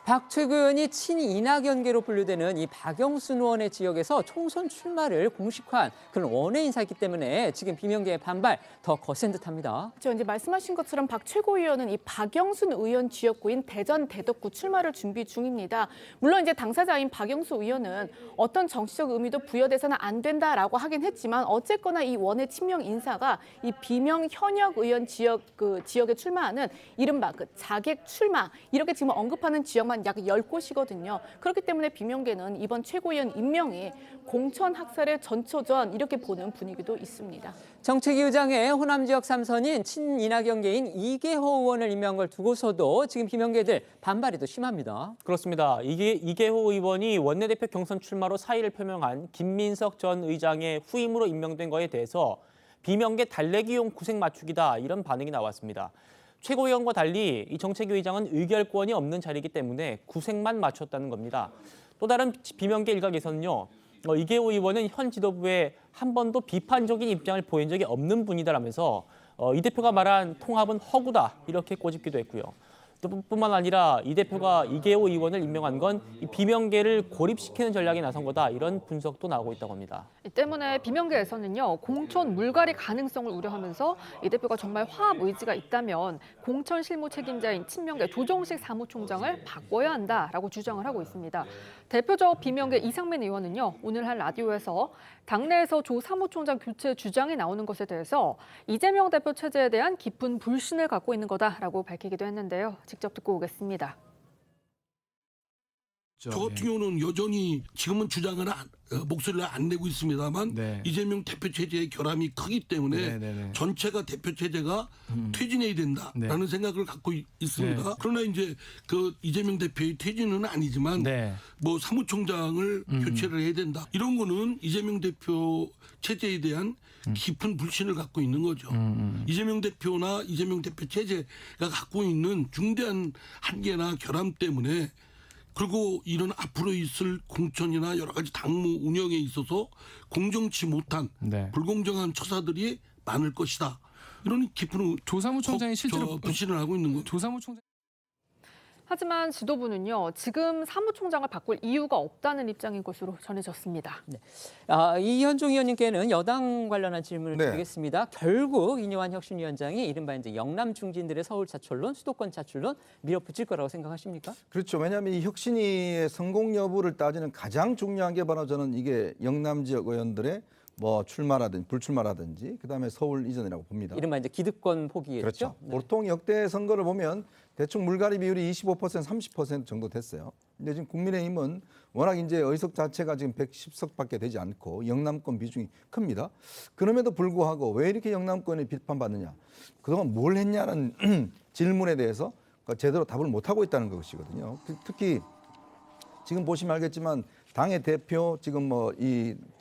박 최고위원이 친이낙연계로 분류되는 이 박영순 의원의 지역에서 총선 출마를 공식화한 그런 원외 인사이기 때문에 지금 비명계의 반발 더 거센 듯합니다. 저 이제 말씀하신 것처럼 박 최고위원은 이 박영순 의원 지역구인 대전 대덕구 출마를 준비 중입니다. 물론 이제 당사자인 박영수 의원은 어떤 정치적 의미도 부여돼서는 안 된다라고 하긴 했지만 어쨌거나 이 원외 친명 인사가 이 비명 현역 의원 지역에 출마하는 이른바 그 자객 출마 이렇게 지금 언급하는 지역만 약 10곳이거든요. 그렇기 때문에 비명계는 이번 최고위원 임명이 공천 학살의 전초전 이렇게 보는 분위기도 있습니다. 정책위 의장의 호남 지역 3선인 친이낙연계인 이계호 의원을 임명한 걸 두고서도 지금 비명계들 반발이 더 심합니다. 그렇습니다. 이계호 의원이 원내대표 경선 출마로 사의를 표명한 김민석 전 의장의 후임으로 임명된 거에 대해서 비명계 달래기용 구색 맞추기다 이런 반응이 나왔습니다. 최고위원과 달리 이 정책위 의장은 의결권이 없는 자리이기 때문에 구색만 맞췄다는 겁니다. 또 다른 비명계 일각에서는요. 이계호 의원은 현 지도부에 한 번도 비판적인 입장을 보인 적이 없는 분이다라면서 이 대표가 말한 통합은 허구다 이렇게 꼬집기도 했고요. 또 뿐만 아니라 이 대표가 이계호 의원을 임명한 건 이 비명계를 고립시키는 전략에 나선 거다 이런 분석도 나오고 있다고 합니다. 이 때문에 비명계에서는요. 공천 물갈이 가능성을 우려하면서 이 대표가 정말 화합 의지가 있다면 공천 실무 책임자인 친명계 조정식 사무총장을 바꿔야 한다라고 주장을 하고 있습니다. 대표적 비명계 이상민 의원은요. 오늘 한 라디오에서 당내에서 조 사무총장 교체 주장이 나오는 것에 대해서 이재명 대표 체제에 대한 깊은 불신을 갖고 있는 거다라고 밝히기도 했는데요. 직접 듣고 오겠습니다. 저 같은 경우는 여전히 지금은 목소리를 안 내고 있습니다만 이재명 대표 체제의 결함이 크기 때문에 전체가 대표 체제가 퇴진해야 된다라는 생각을 갖고 있습니다. 그러나 이제 그 이재명 대표의 퇴진은 아니지만 뭐 사무총장을 교체를 해야 된다. 이런 거는 이재명 대표 체제에 대한 깊은 불신을 갖고 있는 거죠. 이재명 대표나 이재명 대표 체제가 갖고 있는 중대한 한계나 결함 때문에 그리고 이런 앞으로 있을 공천이나 여러 가지 당무 운영에 있어서 공정치 못한 불공정한 처사들이 많을 것이다. 이런 깊은 조사무총장이 실제로 불신을 하고 있는 거죠. 조사무총장. 하지만 지도부는요. 지금 사무총장을 바꿀 이유가 없다는 입장인 것으로 전해졌습니다. 네. 이현종 의원님께는 여당 관련한 질문을 드리겠습니다. 결국 이뇨한 혁신위원장이 이른바 이제 영남 중진들의 서울 자출론, 수도권 자출론 밀어붙일 거라고 생각하십니까? 그렇죠. 왜냐하면 이 혁신위의 성공 여부를 따지는 가장 중요한 게 바로 저는 이게 영남 지역 의원들의 뭐 출마라든지 불출마라든지 그다음에 서울 이전이라고 봅니다. 이른바 이제 기득권 포기겠죠. 그렇죠. 보통 역대 선거를 보면 대충 물갈이 비율이 25%, 30% 정도 됐어요. 근데 지금 국민의힘은 워낙 이제 의석 자체가 지금 110석밖에 되지 않고 영남권 비중이 큽니다. 그럼에도 불구하고 왜 이렇게 영남권이 비판받느냐? 그동안 뭘 했냐는 질문에 대해서 제대로 답을 못 하고 있다는 것이거든요. 특히 지금 보시면 알겠지만 당의 대표 지금 뭐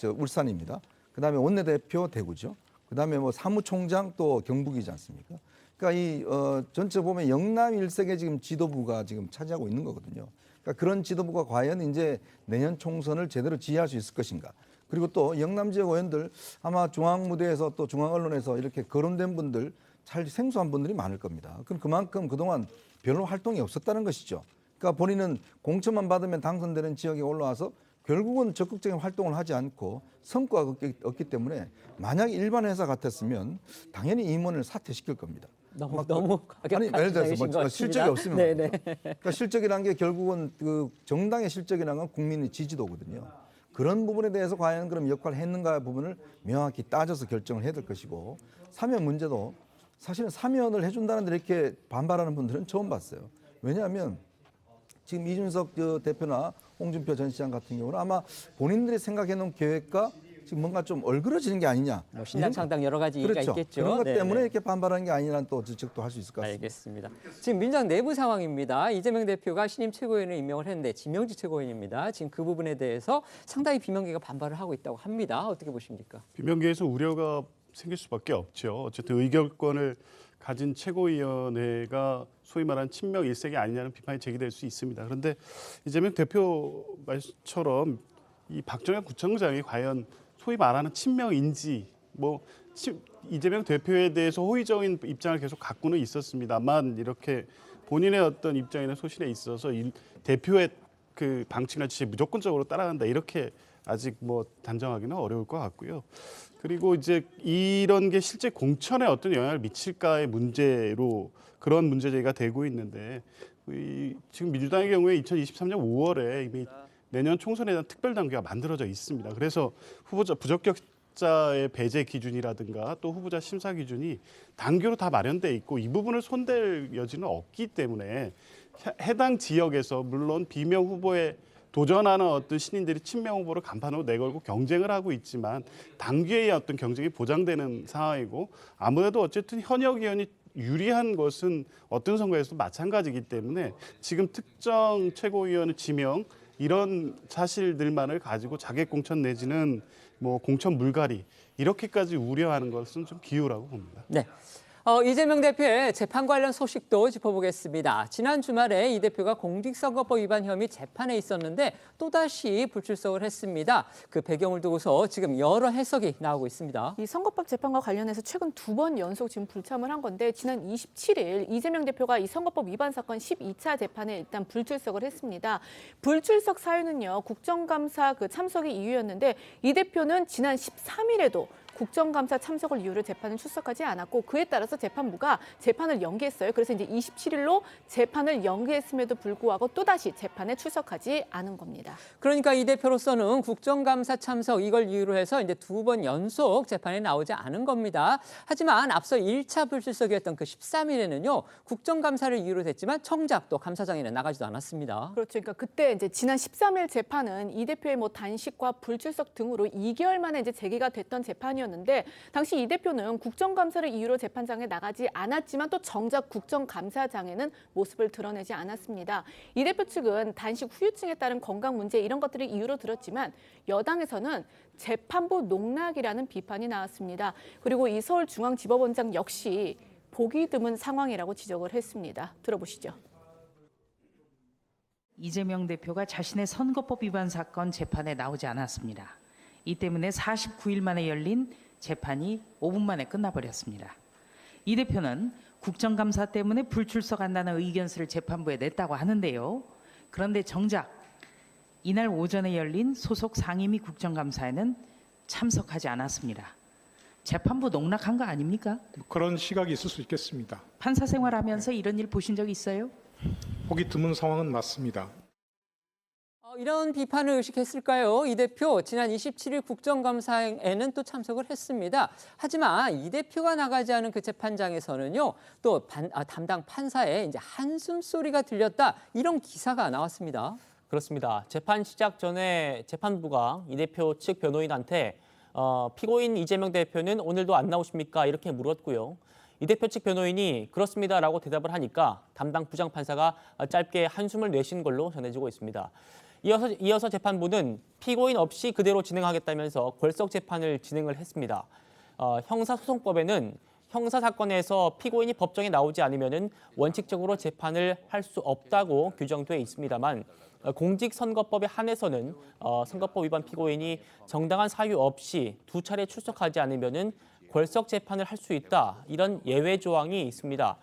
울산입니다. 그다음에 원내대표 대구죠. 그다음에 뭐 사무총장 또 경북이지 않습니까? 그러니까 전체 보면 영남 일색의 지금 지도부가 지금 차지하고 있는 거거든요. 그러니까 그런 지도부가 과연 이제 내년 총선을 제대로 지휘할 수 있을 것인가? 그리고 또 영남 지역 의원들 아마 중앙 무대에서 또 중앙 언론에서 이렇게 거론된 분들 잘 생소한 분들이 많을 겁니다. 그럼 그만큼 그동안 별로 활동이 없었다는 것이죠. 그러니까 본인은 공천만 받으면 당선되는 지역에 올라와서 결국은 적극적인 활동을 하지 않고 성과가 없기 때문에 만약 일반 회사 같았으면 당연히 임원을 사퇴시킬 겁니다. 너무 아니 예를 들어서 뭐 실적이 없으면 네네. 그러니까 실적이라는 게 결국은 그 정당의 실적이라는 건 국민의 지지도거든요. 그런 부분에 대해서 과연 그럼 역할을 했는가 부분을 명확히 따져서 결정을 해야 될 것이고 사면 문제도 사실은 사면을 해준다는 데 이렇게 반발하는 분들은 처음 봤어요. 왜냐하면 지금 이준석 대표나 홍준표 전 시장 같은 경우는 아마 본인들이 생각해놓은 계획과 지금 뭔가 좀 얼그러지는 게 아니냐. 뭐 신당 창당 여러 가지 얘기가 그렇죠. 있겠죠. 그런 것 네네. 때문에 이렇게 반발하는 게 아니라는 또 지적도 할 수 있을 것 같습니다. 알겠습니다. 지금 민주당 내부 상황입니다. 이재명 대표가 신임 최고위원을 임명을 했는데 지명직 최고위원입니다. 지금 그 부분에 대해서 상당히 비명계가 반발을 하고 있다고 합니다. 어떻게 보십니까? 비명계에서 우려가 생길 수밖에 없죠. 어쨌든 의결권을 가진 최고위원회가 소위 말하는 친명 일색이 아니냐는 비판이 제기될 수 있습니다. 그런데 이재명 대표 말처럼 이 박정현 구청장이 과연 소위 말하는 친명인지 이재명 대표에 대해서 호의적인 입장을 계속 갖고는 있었습니다만 이렇게 본인의 어떤 입장이나 소신에 있어서 대표의 그 방침이나 지시에 무조건적으로 따라간다 이렇게 아직 뭐 단정하기는 어려울 것 같고요. 그리고 이제 이런 게 실제 공천에 어떤 영향을 미칠까의 문제로 그런 문제 제기가 되고 있는데 지금 민주당의 경우에 2023년 5월에 이미 내년 총선에 대한 특별단계가 만들어져 있습니다. 그래서 후보자 부적격자의 배제 기준이라든가 또 후보자 심사 기준이 단계로 다 마련돼 있고 이 부분을 손댈 여지는 없기 때문에 해당 지역에서 물론 비명 후보에 도전하는 어떤 신인들이 친명 후보를 간판으로 내걸고 경쟁을 하고 있지만 당규의 어떤 경쟁이 보장되는 상황이고 아무래도 어쨌든 현역 의원이 유리한 것은 어떤 선거에서도 마찬가지이기 때문에 지금 특정 최고위원의 지명 이런 사실들만을 가지고 자객 공천 내지는 뭐 공천 물갈이 이렇게까지 우려하는 것은 좀 기우라고 봅니다. 네. 이재명 대표의 재판 관련 소식도 짚어보겠습니다. 지난 주말에 이 대표가 공직선거법 위반 혐의 재판에 있었는데 또다시 불출석을 했습니다. 그 배경을 두고서 지금 여러 해석이 나오고 있습니다. 이 선거법 재판과 관련해서 최근 2번 연속 지금 불참을 한 건데 지난 27일 이재명 대표가 이 선거법 위반 사건 12차 재판에 일단 불출석을 했습니다. 불출석 사유는요. 국정감사 그 참석이 이유였는데 이 대표는 지난 13일에도 국정감사 참석을 이유로 재판을 출석하지 않았고 그에 따라서 재판부가 재판을 연기했어요. 그래서 이제 27일로 재판을 연기했음에도 불구하고 또다시 재판에 출석하지 않은 겁니다. 그러니까 이 대표로서는 국정감사 참석 이걸 이유로 해서 이제 2번 연속 재판에 나오지 않은 겁니다. 하지만 앞서 1차 불출석이었던 그 13일에는요. 국정감사를 이유로 됐지만 정작 또 감사장에는 나가지도 않았습니다. 그렇죠. 그러니까 그때 이제 지난 13일 재판은 이 대표의 뭐 단식과 불출석 등으로 2개월 만에 이제 재개가 됐던 재판이었는데 당시 이 대표는 국정감사를 이유로 재판장에 나가지 않았지만 또 정작 국정감사장에는 모습을 드러내지 않았습니다. 이 대표 측은 단식 후유증에 따른 건강 문제 이런 것들을 이유로 들었지만 여당에서는 재판부 농락이라는 비판이 나왔습니다. 그리고 이 서울중앙지법원장 역시 보기 드문 상황이라고 지적을 했습니다. 들어보시죠. 이재명 대표가 자신의 선거법 위반 사건 재판에 나오지 않았습니다. 이 때문에 49일 만에 열린 재판이 5분 만에 끝나버렸습니다. 이 대표는 국정감사 때문에 불출석한다는 의견서를 재판부에 냈다고 하는데요. 그런데 정작 이날 오전에 열린 소속 상임위 국정감사에는 참석하지 않았습니다. 재판부 농락한 거 아닙니까? 그런 시각이 있을 수 있겠습니다. 판사 생활하면서 이런 일 보신 적 있어요? 보기 드문 상황은 맞습니다. 이런 비판을 의식했을까요? 이 대표 지난 27일 국정감사에는 또 참석을 했습니다. 하지만 이 대표가 나가지 않은 그 재판장에서는요. 또 담당 판사의 이제 한숨 소리가 들렸다. 이런 기사가 나왔습니다. 그렇습니다. 재판 시작 전에 재판부가 이 대표 측 변호인한테 피고인 이재명 대표는 오늘도 안 나오십니까? 이렇게 물었고요. 이 대표 측 변호인이 그렇습니다라고 대답을 하니까 담당 부장판사가 짧게 한숨을 내쉰 걸로 전해지고 있습니다. 이어서 재판부는 피고인 없이 그대로 진행하겠다면서 골석 재판을 진행을 했습니다. 형사소송법에는 형사사건에서 피고인이 법정에 나오지 않으면 원칙적으로 재판을 할 수 없다고 규정돼 있습니다만 공직선거법에 한해서는 선거법 위반 피고인이 정당한 사유 없이 2차례 출석하지 않으면 골석 재판을 할 수 있다. 이런 예외 조항이 있습니다.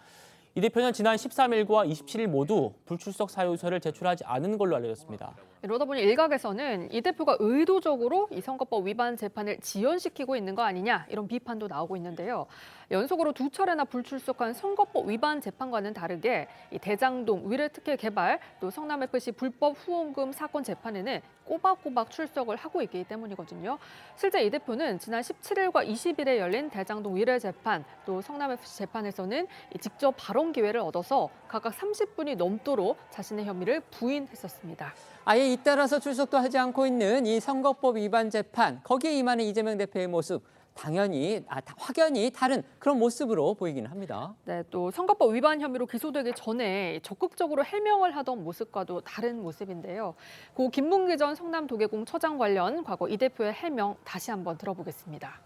이 대표는 지난 13일과 27일 모두 불출석 사유서를 제출하지 않은 걸로 알려졌습니다. 이러다 보니 일각에서는 이 대표가 의도적으로 이 선거법 위반 재판을 지연시키고 있는 거 아니냐 이런 비판도 나오고 있는데요. 연속으로 2차례나 불출석한 선거법 위반 재판과는 다르게 이 대장동 위례특혜 개발 또 성남FC 불법 후원금 사건 재판에는 꼬박꼬박 출석을 하고 있기 때문이거든요. 실제 이 대표는 지난 17일과 20일에 열린 대장동 위례 재판 또 성남FC 재판에서는 직접 발언 기회를 얻어서 각각 30분이 넘도록 자신의 혐의를 부인했었습니다. 아예 잇따라서 출석도 하지 않고 있는 이 선거법 위반 재판, 거기에 임하는 이재명 대표의 모습 확연히 다른 그런 모습으로 보이기는 합니다. 네, 또 선거법 위반 혐의로 기소되기 전에 적극적으로 해명을 하던 모습과도 다른 모습인데요. 고 김문기 전 성남도계공 처장 관련 과거 이 대표의 해명 다시 한번 들어보겠습니다.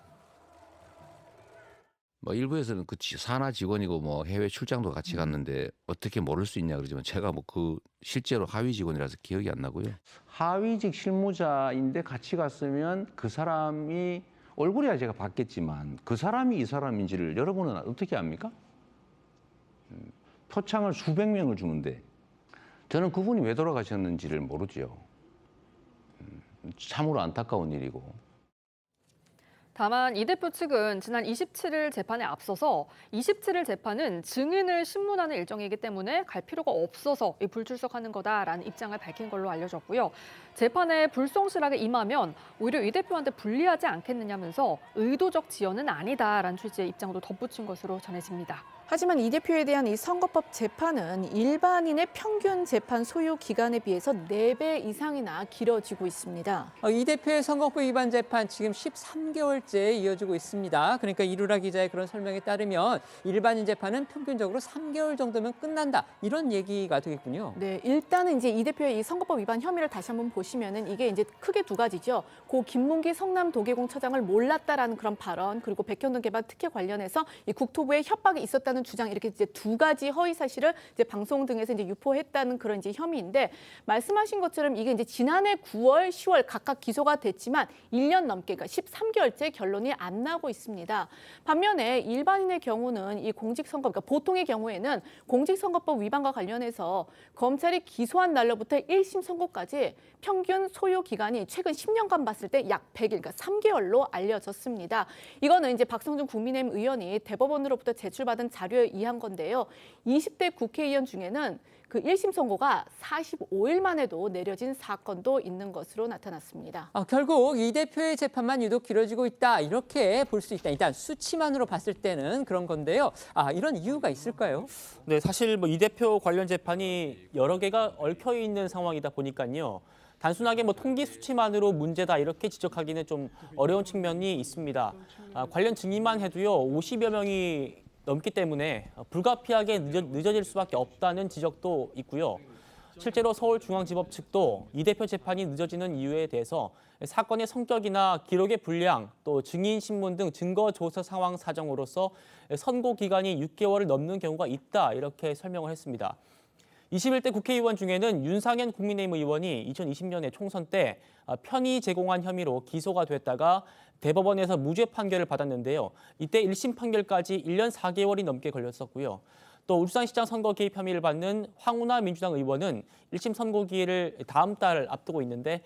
일부에서는 그 산하 직원이고 해외 출장도 같이 갔는데 어떻게 모를 수 있냐 그러지만 제가 실제로 하위 직원이라서 기억이 안 나고요. 하위직 실무자인데 같이 갔으면 그 사람이 얼굴이야 제가 봤겠지만 그 사람이 이 사람인지를 여러분은 어떻게 압니까? 표창을 수백 명을 주는데 저는 그분이 왜 돌아가셨는지를 모르죠. 참으로 안타까운 일이고. 다만 이 대표 측은 지난 27일 재판에 앞서서 27일 재판은 증인을 신문하는 일정이기 때문에 갈 필요가 없어서 불출석하는 거다라는 입장을 밝힌 걸로 알려졌고요. 재판에 불성실하게 임하면 오히려 이 대표한테 불리하지 않겠느냐면서 의도적 지연은 아니다라는 취지의 입장도 덧붙인 것으로 전해집니다. 하지만 이 대표에 대한 이 선거법 재판은 일반인의 평균 재판 소요 기간에 비해서 4배 이상이나 길어지고 있습니다. 이 대표의 선거법 위반 재판 지금 13개월째 이어지고 있습니다. 그러니까 이루라 기자의 그런 설명에 따르면 일반인 재판은 평균적으로 3개월 정도면 끝난다. 이런 얘기가 되겠군요. 네, 일단은 이제 이 대표의 이 선거법 위반 혐의를 다시 한번 보시면은 이게 이제 크게 두 가지죠. 고 김문기 성남도계공처장을 몰랐다라는 그런 발언, 그리고 백현동 개발 특혜 관련해서 이 국토부에 협박이 있었다는 주장, 이렇게 이제 두 가지 허위 사실을 이제 방송 등에서 이제 유포했다는 그런 이제 혐의인데, 말씀하신 것처럼 이게 이제 지난해 9월, 10월 각각 기소가 됐지만 1년 넘게, 그러니까 13개월째 결론이 안 나고 있습니다. 반면에 일반인의 경우는 이 공직선거, 그러니까 보통의 경우에는 공직선거법 위반과 관련해서 검찰이 기소한 날로부터 1심 선고까지 평균 소요 기간이 최근 10년간 봤을 때 약 100일, 그러니까 3개월로 알려졌습니다. 이거는 이제 박성준 국민의힘 의원이 대법원으로부터 제출받은 자료에 의한 건데요. 20대 국회의원 중에는 그 1심 선고가 45일 만에도 내려진 사건도 있는 것으로 나타났습니다. 결국 이 대표의 재판만 유독 길어지고 있다, 이렇게 볼 수 있다. 일단 수치만으로 봤을 때는 그런 건데요. 이런 이유가 있을까요? 네, 사실 이 대표 관련 재판이 여러 개가 얽혀 있는 상황이다 보니까요. 단순하게 통계 수치만으로 문제다 이렇게 지적하기는 좀 어려운 측면이 있습니다. 관련 증인만 해도요 50여 명이 넘기 때문에 불가피하게 늦어질 수밖에 없다는 지적도 있고요. 실제로 서울중앙지법 측도 이 대표 재판이 늦어지는 이유에 대해서 사건의 성격이나 기록의 분량, 또 증인 신문 등 증거 조사 상황 사정으로서 선고 기간이 6개월을 넘는 경우가 있다, 이렇게 설명을 했습니다. 21대 국회의원 중에는 윤상현 국민의힘 의원이 2020년에 총선 때 편의 제공한 혐의로 기소가 됐다가 대법원에서 무죄 판결을 받았는데요. 이때 1심 판결까지 1년 4개월이 넘게 걸렸었고요. 또 울산시장 선거 개입 혐의를 받는 황운하 민주당 의원은 1심 선고 기일을 다음 달 앞두고 있는데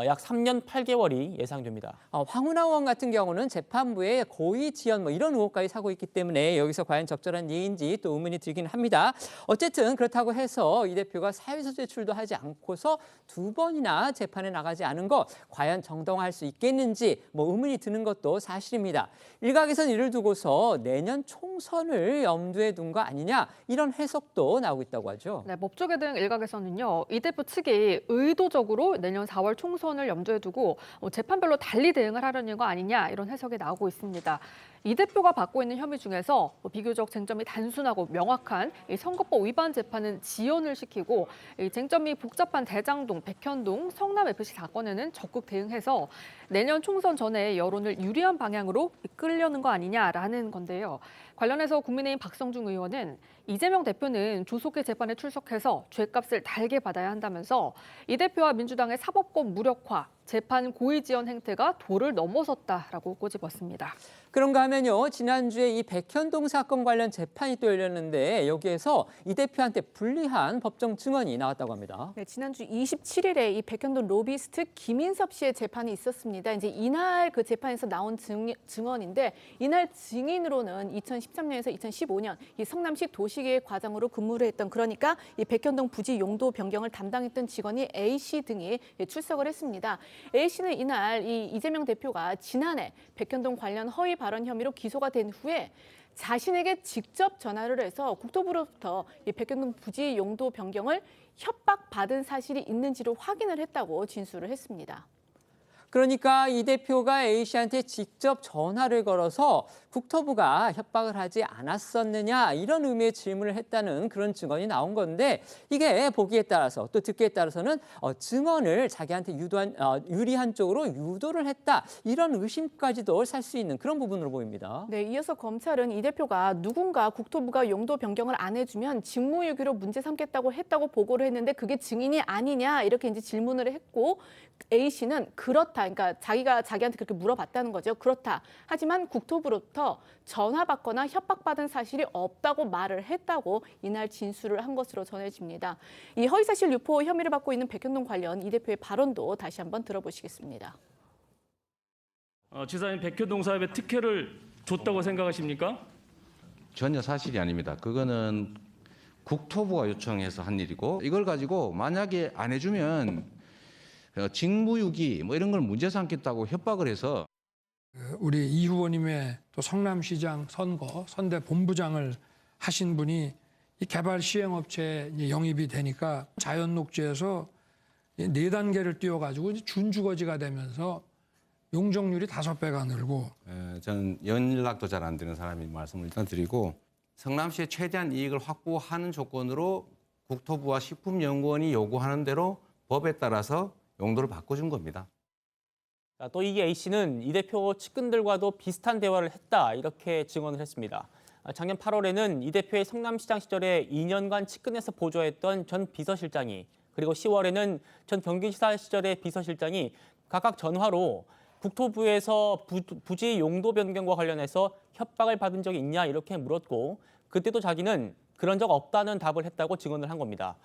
약 3년 8개월이 예상됩니다. 황운하 의원 같은 경우는 재판부에 고의 지연 이런 의혹까지 사고 있기 때문에 여기서 과연 적절한 예인지 또 의문이 들긴 합니다. 어쨌든 그렇다고 해서 이 대표가 사유서 제출도 하지 않고서 2번이나 재판에 나가지 않은 거 과연 정당화할 수 있겠는지 의문이 드는 것도 사실입니다. 일각에서는 이를 두고서 내년 총선을 염두에 둔 거 아니냐, 이런 해석도 나오고 있다고 하죠. 네, 법조계 등 일각에서는요, 이 대표 측이 의도적으로 내년 4월 총선을 염두에 두고 재판별로 달리 대응을 하려는 거 아니냐, 이런 해석이 나오고 있습니다. 이 대표가 받고 있는 혐의 중에서 비교적 쟁점이 단순하고 명확한 이 선거법 위반 재판은 지연을 시키고, 이 쟁점이 복잡한 대장동, 백현동, 성남FC 사건에는 적극 대응해서 내년 총선 전에 여론을 유리한 방향으로 이끌려는 거 아니냐라는 건데요. 관련해서 국민의힘 박성중 의원은 이재명 대표는 조속히 재판에 출석해서 죄값을 달게 받아야 한다면서 이 대표와 민주당의 사법권 무력화, 재판 고의 지연 행태가 도를 넘어섰다라고 꼬집었습니다. 그런가 하면요, 지난주에 이 백현동 사건 관련 재판이 또 열렸는데 여기에서 이 대표한테 불리한 법정 증언이 나왔다고 합니다. 네, 지난주 27일에 이 백현동 로비스트 김인섭 씨의 재판이 있었습니다. 이제 이날 그 재판에서 나온 증언인데, 이날 증인으로는 2013년에서 2015년 이 성남시 도시계획 과장으로 근무를 했던, 그러니까 이 백현동 부지 용도 변경을 담당했던 직원이 A 씨 등이 출석을 했습니다. A 씨는 이날 이 이재명 대표가 지난해 백현동 관련 허위 발언 혐의로 기소가 된 후에 자신에게 직접 전화를 해서 국토부로부터 이 백현동 부지 용도 변경을 협박받은 사실이 있는지를 확인을 했다고 진술을 했습니다. 그러니까 이 대표가 A 씨한테 직접 전화를 걸어서 국토부가 협박을 하지 않았었느냐, 이런 의미의 질문을 했다는 그런 증언이 나온 건데, 이게 보기에 따라서 또 듣기에 따라서는 증언을 자기한테 유리한 쪽으로 유도를 했다, 이런 의심까지도 살 수 있는 그런 부분으로 보입니다. 네, 이어서 검찰은 이 대표가 누군가 국토부가 용도 변경을 안 해주면 직무유기로 문제 삼겠다고 했다고 보고를 했는데 그게 증인이 아니냐, 이렇게 이제 질문을 했고, A 씨는 그렇다 그렇다. 그러니까 자기가 자기한테 그렇게 물어봤다는 거죠. 그렇다. 하지만 국토부로부터 전화 받거나 협박받은 사실이 없다고 말을 했다고 이날 진술을 한 것으로 전해집니다. 이 허위사실 유포 혐의를 받고 있는 백현동 관련 이 대표의 발언도 다시 한번 들어보시겠습니다. 지사님 백현동 사업에 특혜를 줬다고 생각하십니까? 전혀 사실이 아닙니다. 그거는 국토부가 요청해서 한 일이고 이걸 가지고 만약에 안 해주면 직무유기 뭐 이런 걸 문제 삼겠다고 협박을 해서 우리 이 후보님의 또 성남시장 선거 선대 본부장을 하신 분이 이 개발 시행업체에 영입이 되니까 자연녹지에서 4단계를 띄워가지고 준주거지가 되면서 용적률이 5배가 늘고. 저는 연락도 잘 안 되는 사람이 말씀을 일단 드리고 성남시의 최대한 이익을 확보하는 조건으로 국토부와 식품연구원이 요구하는 대로 법에 따라서 용도를 바꿔준 겁니다. 또 이 A씨는 이 대표 측근들과도 비슷한 대화를 했다 이렇게 증언을 했습니다. 작년 8월에는 이 대표의 성남시장 시절에 2년간 측근에서 보조했던 전 비서실장이 그리고 10월에는 전 경기지사 시절의 비서실장이 각각 전화로 국토부에서 부지 용도 변경과 관련해서 협박을 받은 적이 있냐 이렇게 물었고 그때도 자기는 그런 적 없다는 답을 했다고 증언을 한 겁니다.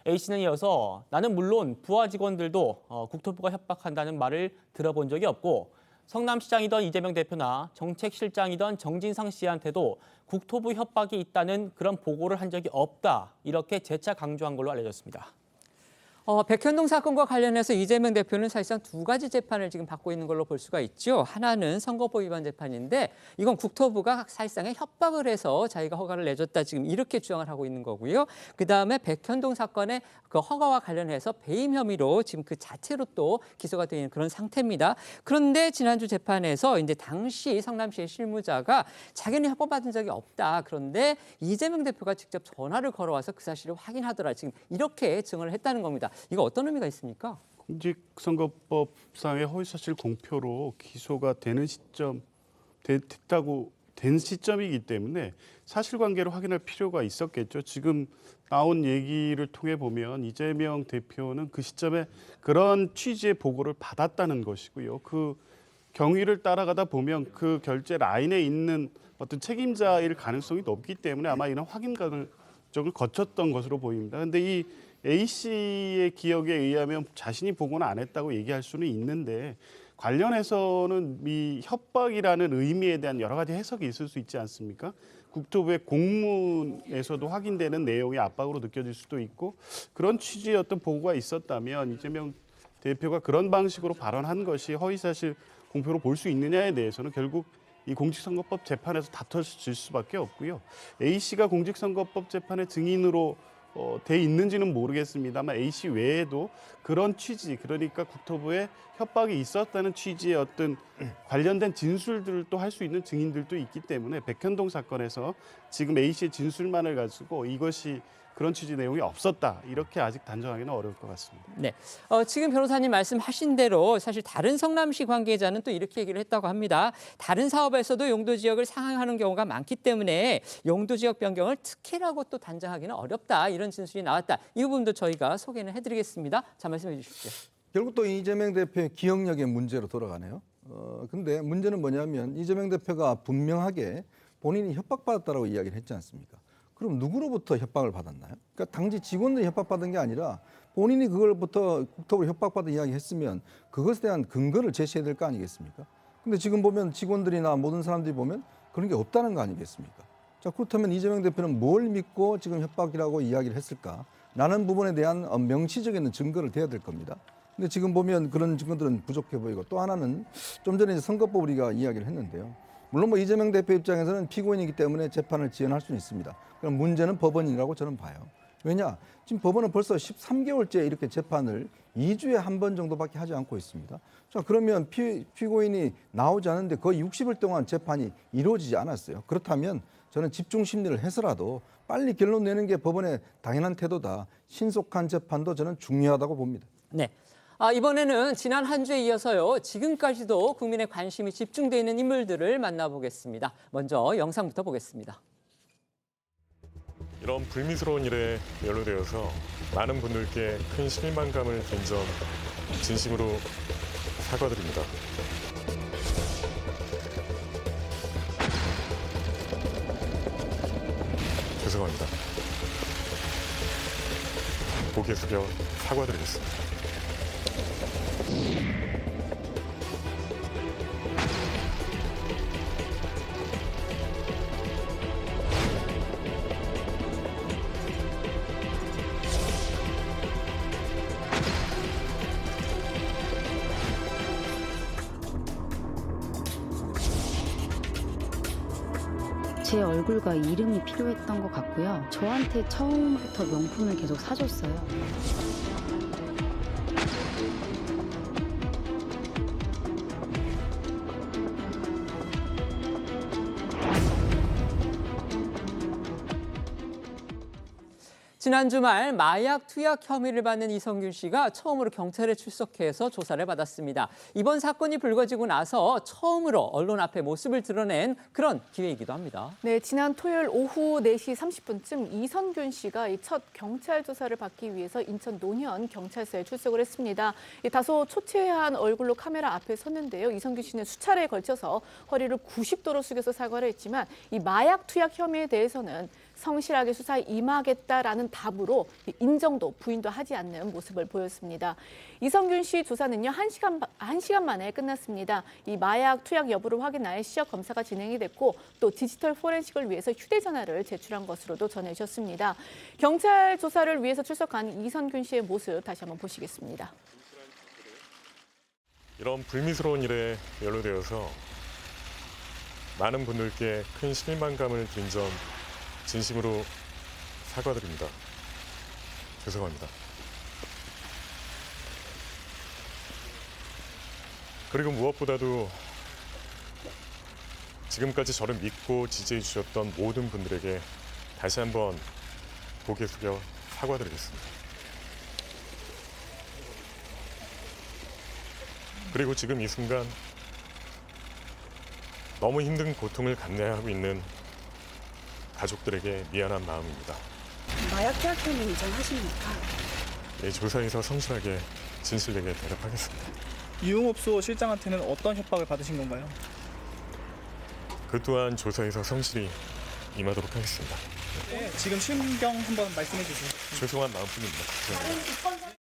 A씨는 이어서 나는 물론 부하 직원들도 국토부가 협박한다는 말을 들어본 적이 없고 성남시장이던 이재명 대표나 정책실장이던 정진상 씨한테도 국토부 협박이 있다는 그런 보고를 한 적이 없다 이렇게 재차 강조한 걸로 알려졌습니다. 백현동 사건과 관련해서 이재명 대표는 사실상 2가지 재판을 지금 받고 있는 걸로 볼 수가 있죠. 하나는 선거법 위반 재판인데 이건 국토부가 사실상의 협박을 해서 자기가 허가를 내줬다 지금 이렇게 주장을 하고 있는 거고요. 그다음에 백현동 사건의 그 허가와 관련해서 배임 혐의로 지금 그 자체로 또 기소가 되어 있는 그런 상태입니다. 그런데 지난주 재판에서 이제 당시 성남시의 실무자가 자기는 협박받은 적이 없다. 그런데 이재명 대표가 직접 전화를 걸어와서 그 사실을 확인하더라. 지금 이렇게 증언을 했다는 겁니다. 이거 어떤 의미가 있습니까? 공직선거법상의 허위사실 공표로 기소가 되는 시점 됐다고 된 시점이기 때문에 사실관계를 확인할 필요가 있었겠죠. 지금 나온 얘기를 통해 보면 이재명 대표는 그 시점에 그런 취지의 보고를 받았다는 것이고요. 그 경위를 따라가다 보면 그 결제 라인에 있는 어떤 책임자일 가능성이 높기 때문에 아마 이런 확인 과정을 거쳤던 것으로 보입니다. 그런데 이 A씨의 기억에 의하면 자신이 보고는 안 했다고 얘기할 수는 있는데 관련해서는 이 협박이라는 의미에 대한 여러 가지 해석이 있을 수 있지 않습니까? 국토부의 공문에서도 확인되는 내용이 압박으로 느껴질 수도 있고 그런 취지의 어떤 보고가 있었다면 이재명 대표가 그런 방식으로 발언한 것이 허위사실 공표로 볼 수 있느냐에 대해서는 결국 이 공직선거법 재판에서 다퉈질 수밖에 없고요. A씨가 공직선거법 재판의 증인으로 돼 있는지는 모르겠습니다만 A씨 외에도 그런 취지, 그러니까 국토부에 협박이 있었다는 취지의 어떤 관련된 진술들을 또 할 수 있는 증인들도 있기 때문에 백현동 사건에서 지금 A씨의 진술만을 가지고 이것이 그런 취지 내용이 없었다. 이렇게 아직 단정하기는 어려울 것 같습니다. 네, 지금 변호사님 말씀하신 대로 사실 다른 성남시 관계자는 또 이렇게 얘기를 했다고 합니다. 다른 사업에서도 용도 지역을 상향하는 경우가 많기 때문에 용도 지역 변경을 특혜라고 또 단정하기는 어렵다. 이런 진술이 나왔다. 이 부분도 저희가 소개는 해드리겠습니다. 자, 말씀해 주십시오. 결국 또 이재명 대표의 기억력의 문제로 돌아가네요. 근데 문제는 뭐냐면 이재명 대표가 분명하게 본인이 협박받았다고 이야기를 했지 않습니까? 그럼 누구로부터 협박을 받았나요? 그러니까 당시 직원들이 협박받은 게 아니라 본인이 그걸부터 국토부로 협박받은 이야기 했으면 그것에 대한 근거를 제시해야 될 거 아니겠습니까? 근데 지금 보면 직원들이나 모든 사람들이 보면 그런 게 없다는 거 아니겠습니까? 자, 그렇다면 이재명 대표는 뭘 믿고 지금 협박이라고 이야기를 했을까? 라는 부분에 대한 명시적인 증거를 대야 될 겁니다. 근데 지금 보면 그런 증거들은 부족해 보이고 또 하나는 좀 전에 선거법 우리가 이야기를 했는데요. 물론 뭐 이재명 대표 입장에서는 피고인이기 때문에 재판을 지연할 수는 있습니다. 그럼 문제는 법원이라고 저는 봐요. 왜냐? 지금 법원은 벌써 13개월째 이렇게 재판을 2주에 한 번 정도밖에 하지 않고 있습니다. 자, 그러면 피고인이 나오지 않는데 거의 60일 동안 재판이 이루어지지 않았어요. 그렇다면 저는 집중 심리를 해서라도 빨리 결론 내는 게 법원의 당연한 태도다. 신속한 재판도 저는 중요하다고 봅니다. 네. 이번에는 지난 한 주에 이어서요. 지금까지도 국민의 관심이 집중되어 있는 인물들을 만나보겠습니다. 먼저 영상부터 보겠습니다. 이런 불미스러운 일에 연루되어서 많은 분들께 큰 실망감을 준 점 진심으로 사과드립니다. 죄송합니다. 고개 숙여 사과드리겠습니다. 제 얼굴과 이름이 필요했던 것 같고요. 저한테 처음부터 명품을 계속 사줬어요. 지난 주말 마약 투약 혐의를 받는 이성균 씨가 처음으로 경찰에 출석해서 조사를 받았습니다. 이번 사건이 불거지고 나서 처음으로 언론 앞에 모습을 드러낸 그런 기회이기도 합니다. 네, 지난 토요일 오후 4시 30분쯤 이성균 씨가 첫 경찰 조사를 받기 위해서 인천 논현 경찰서에 출석을 했습니다. 다소 초췌한 얼굴로 카메라 앞에 섰는데요. 이성균 씨는 수차례에 걸쳐서 허리를 90도로 숙여서 사과를 했지만 이 마약 투약 혐의에 대해서는 성실하게 수사에 임하겠다라는 답으로 인정도 부인도 하지 않는 모습을 보였습니다. 이성균 씨 조사는요, 1시간 만에 끝났습니다. 이 마약 투약 여부를 확인할 시약 검사가 진행이 됐고 또 디지털 포렌식을 위해서 휴대전화를 제출한 것으로도 전해졌습니다. 경찰 조사를 위해서 출석한 이성균 씨의 모습 다시 한번 보시겠습니다. 이런 불미스러운 일에 연루되어서 많은 분들께 큰 실망감을 드린 점 진심으로 사과드립니다. 죄송합니다. 그리고 무엇보다도 지금까지 저를 믿고 지지해 주셨던 모든 분들에게 다시 한번 고개 숙여 사과드리겠습니다. 그리고 지금 이 순간 너무 힘든 고통을 감내하고 있는 가족들에게 미안한 마음입니다. 마약 투약 혐의 인정하십니까? 이 조사에서 성실하게 진실되게 대답하겠습니다. 유흥업소 실장한테는 어떤 협박을 받으신 건가요? 그 또한 조사에서 성실히 임하도록 하겠습니다. 네, 지금 심경 한번 말씀해 주세요. 죄송한 마음뿐입니다. 죄송합니다.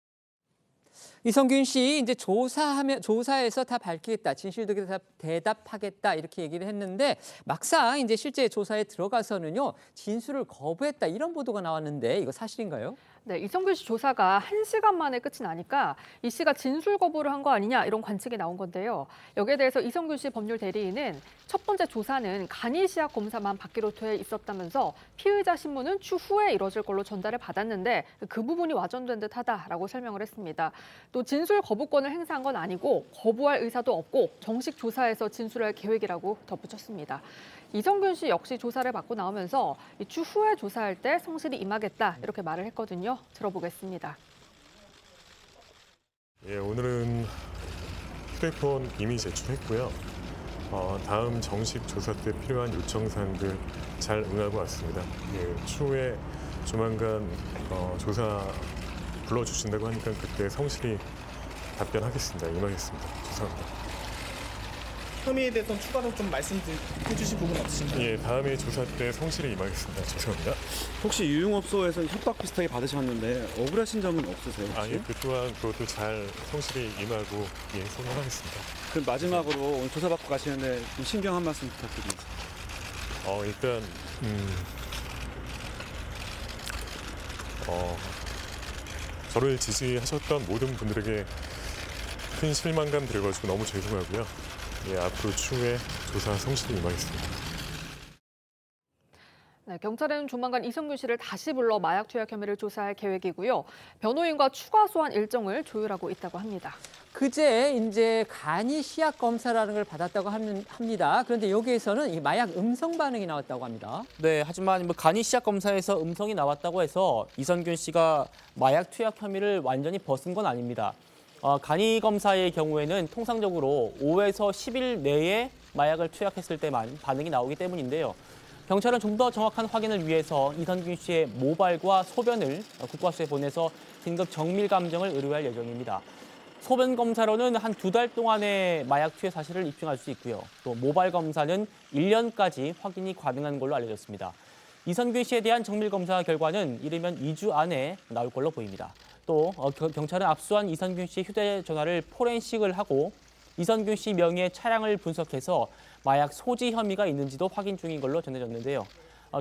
이성균 씨 이제 조사에서 다 밝히겠다, 진실되게 대답하겠다 이렇게 얘기를 했는데 막상 이제 실제 조사에 들어가서는요 진술을 거부했다 이런 보도가 나왔는데 이거 사실인가요? 네, 이성균 씨 조사가 1시간 만에 끝이 나니까 이 씨가 진술 거부를 한 거 아니냐 이런 관측이 나온 건데요. 여기에 대해서 이성균 씨 법률 대리인은 첫 번째 조사는 간이 시약 검사만 받기로 돼 있었다면서 피의자 신문은 추후에 이뤄질 걸로 전달을 받았는데 그 부분이 와전된 듯하다라고 설명을 했습니다. 또 진술 거부권을 행사한 건 아니고 거부할 의사도 없고 정식 조사에서 진술할 계획이라고 덧붙였습니다. 이성균 씨 역시 조사를 받고 나오면서 추후에 조사할 때 성실히 임하겠다 이렇게 말을 했거든요. 들어보겠습니다. 예, 오늘은 휴대폰 이미 제출했고요. 다음 정식 조사 때 필요한 요청사항들 잘 응하고 왔습니다. 예, 추후에 조만간 조사 불러주신다고 하니까 그때 성실히 답변하겠습니다. 임하겠습니다. 죄송합니다. 혐의에 대해서 추가로 좀 말씀해 주실 부분 없으신가요? 예, 다음에 조사 때 성실히 임하겠습니다. 죄송합니다. 혹시 유흥업소에서 협박 비슷하게 받으셨는데 억울하신 점은 없으세요? 혹시? 아, 예, 그 또한 그것도 잘 성실히 임하고 예, 소통하겠습니다. 그럼 마지막으로 오늘 조사받고 가시는데 좀 신경 한 말씀 부탁드립니다. 일단 저를 지지하셨던 모든 분들에게 큰 실망감 드려가지고 너무 죄송하고요. 예, 앞으로 추후에 조사 성실히 임하겠습니다. 네, 경찰은 조만간 이성균 씨를 다시 불러 마약 투약 혐의를 조사할 계획이고요. 변호인과 추가 소환 일정을 조율하고 있다고 합니다. 그제 이제 간이 시약 검사라는 걸 받았다고 합니다. 그런데 여기에서는 이 마약 음성 반응이 나왔다고 합니다. 네, 하지만 간이 시약 검사에서 음성이 나왔다고 해서 이성균 씨가 마약 투약 혐의를 완전히 벗은 건 아닙니다. 간이 검사의 경우에는 통상적으로 5에서 10일 내에 마약을 투약했을 때만 반응이 나오기 때문인데요. 경찰은 좀 더 정확한 확인을 위해서 이성균 씨의 모발과 소변을 국과수에 보내서 긴급 정밀 감정을 의뢰할 예정입니다. 소변 검사로는 한 2달 동안의 마약 투여 사실을 입증할 수 있고요. 또 모발 검사는 1년까지 확인이 가능한 걸로 알려졌습니다. 이선균 씨에 대한 정밀 검사 결과는 이르면 2주 안에 나올 걸로 보입니다. 또 경찰은 압수한 이선균 씨 휴대전화를 포렌식을 하고 이선균 씨 명의의 차량을 분석해서 마약 소지 혐의가 있는지도 확인 중인 걸로 전해졌는데요.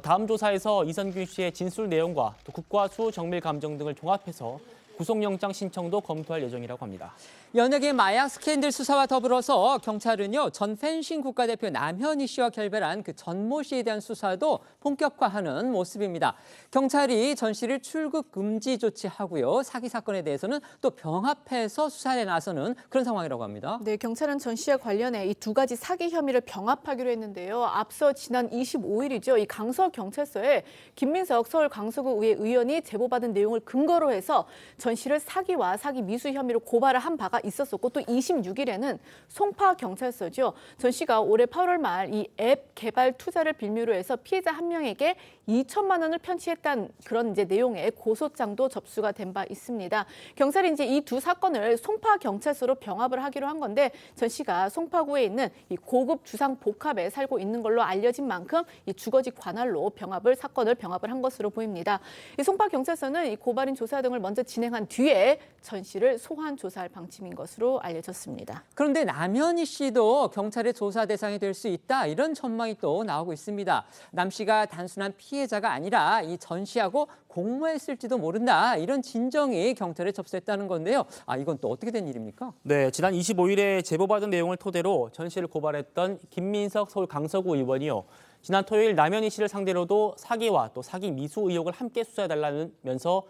다음 조사에서 이선균 씨의 진술 내용과 또 국과수 정밀 감정 등을 종합해서 구속영장 신청도 검토할 예정이라고 합니다. 연예계 마약 스캔들 수사와 더불어서 경찰은요, 전 펜싱 국가대표 남현희 씨와 결별한 그 전모 씨에 대한 수사도 본격화하는 모습입니다. 경찰이 전 씨를 출국 금지 조치하고요, 사기 사건에 대해서는 또 병합해서 수사에 나서는 그런 상황이라고 합니다. 네, 경찰은 전 씨와 관련해 이 2가지 사기 혐의를 병합하기로 했는데요. 앞서 지난 25일이죠. 이 강서경찰서에 김민석 서울강서구의회 의원이 제보받은 내용을 근거로 해서 전 씨를 사기와 사기 미수 혐의로 고발을 한 바가 있었었고, 또 26일에는 송파경찰서죠. 전 씨가 올해 8월 말 이 앱 개발 투자를 빌미로 해서 피해자 한 명에게 2천만 원을 편취했다는 그런 이제 내용의 고소장도 접수가 된 바 있습니다. 경찰이 이제 이 두 사건을 송파경찰서로 병합을 하기로 한 건데, 전 씨가 송파구에 있는 이 고급 주상 복합에 살고 있는 걸로 알려진 만큼 이 주거지 관할로 사건을 병합을 한 것으로 보입니다. 이 송파경찰서는 이 고발인 조사 등을 먼저 진행한 뒤에 전 씨를 소환 조사할 방침인 것으로 알려졌습니다. 그런데 남현희 씨도 경찰의 조사 대상이 될 수 있다, 이런 전망이 또 나오고 있습니다. 남 씨가 단순한 피해자가 아니라 이 전 씨하고 공모했을지도 모른다, 이런 진정이 경찰에 접수했다는 건데요. 이건 또 어떻게 된 일입니까? 네, 지난 25일에 제보받은 내용을 토대로 전 씨를 고발했던 김민석 서울 강서구 의원이요, 지난 토요일 남현희 씨를 상대로도 사기와 또 사기 미수 의혹을 함께 수사해달라면서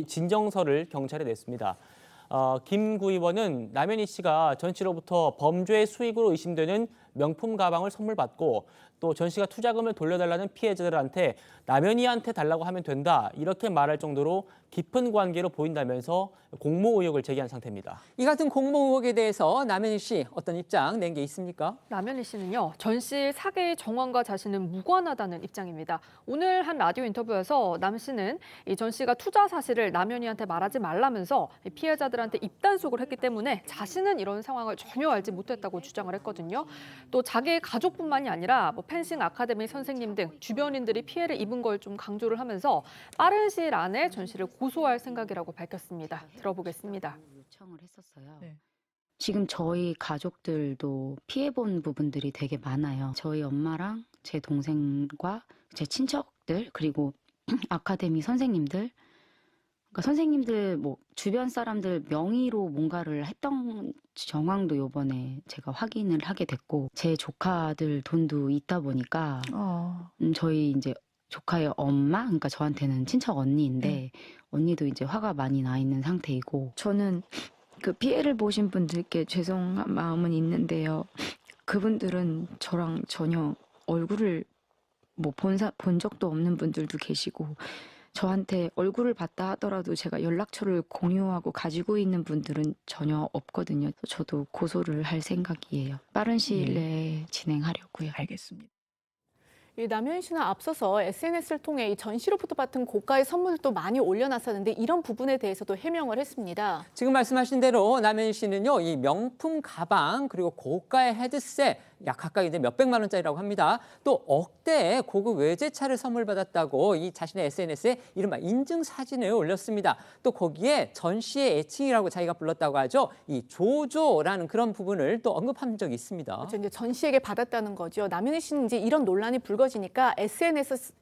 진정서를 경찰에 냈습니다. 김 구의원은 남현희 씨가 전 씨로부터 범죄 수익으로 의심되는 명품 가방을 선물 받고 또 전 씨가 투자금을 돌려달라는 피해자들한테 남현희한테 달라고 하면 된다, 이렇게 말할 정도로 깊은 관계로 보인다면서 공모 의혹을 제기한 상태입니다. 이 같은 공모 의혹에 대해서 남현희 씨 어떤 입장 낸 게 있습니까? 남현희 씨는요, 전 씨 사기 정황과 자신은 무관하다는 입장입니다. 오늘 한 라디오 인터뷰에서 남 씨는 이 전 씨가 투자 사실을 남현희한테 말하지 말라면서 피해자들한테 입단속을 했기 때문에 자신은 이런 상황을 전혀 알지 못했다고 주장을 했거든요. 또 자기 가족뿐만이 아니라 펜싱 아카데미 선생님 등 주변인들이 피해를 입은 걸 좀 강조를 하면서 빠른 시일 안에 전 씨를 고소할 생각이라고 밝혔습니다. 들어보겠습니다. 요청을 했었어요. 네. 지금 저희 가족들도 피해본 부분들이 되게 많아요. 저희 엄마랑 제 동생과 제 친척들, 그리고 아카데미 선생님들, 그러니까 선생님들 주변 사람들 명의로 뭔가를 했던 정황도 이번에 제가 확인을 하게 됐고, 제 조카들 돈도 있다 보니까 저희 이제 조카의 엄마, 그러니까 저한테는 친척 언니인데 언니도 이제 화가 많이 나 있는 상태이고, 저는 그 피해를 보신 분들께 죄송한 마음은 있는데요. 그분들은 저랑 전혀 얼굴을 본 적도 없는 분들도 계시고, 저한테 얼굴을 봤다 하더라도 제가 연락처를 공유하고 가지고 있는 분들은 전혀 없거든요. 저도 고소를 할 생각이에요. 빠른 시일 내에 진행하려고요. 알겠습니다. 남현희 씨는 앞서서 SNS를 통해 이 전 씨로부터 받은 고가의 선물도 많이 올려놨었는데, 이런 부분에 대해서도 해명을 했습니다. 지금 말씀하신 대로 남현희 씨는요, 이 명품 가방 그리고 고가의 헤드셋 약 각각 이제 몇백만 원짜리라고 합니다. 또 억대의 고급 외제차를 선물 받았다고 이 자신의 SNS에 이른바 인증 사진을 올렸습니다. 또 거기에 전 씨의 애칭이라고 자기가 불렀다고 하죠. 이 조조라는 그런 부분을 또 언급한 적이 있습니다. 그렇죠. 이제 전 씨에게 받았다는 거죠. 남현희 씨는 이제 이런 논란이 불거지니까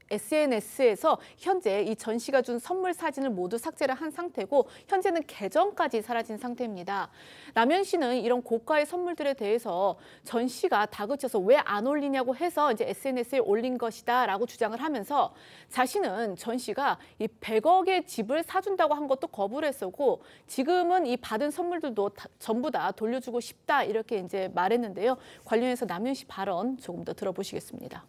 SNS에서 현재 이 전 씨가 준 선물 사진을 모두 삭제를 한 상태고, 현재는 계정까지 사라진 상태입니다. 남현희 씨는 이런 고가의 선물들에 대해서 전 씨가 다그쳐서 왜 안 올리냐고 해서 이제 SNS에 올린 것이다라고 주장을 하면서, 자신은 전 씨가 이 100억의 집을 사준다고 한 것도 거부를 했었고, 지금은 이 받은 선물들도 전부 다 돌려주고 싶다, 이렇게 이제 말했는데요. 관련해서 남현희 씨 발언 조금 더 들어보시겠습니다.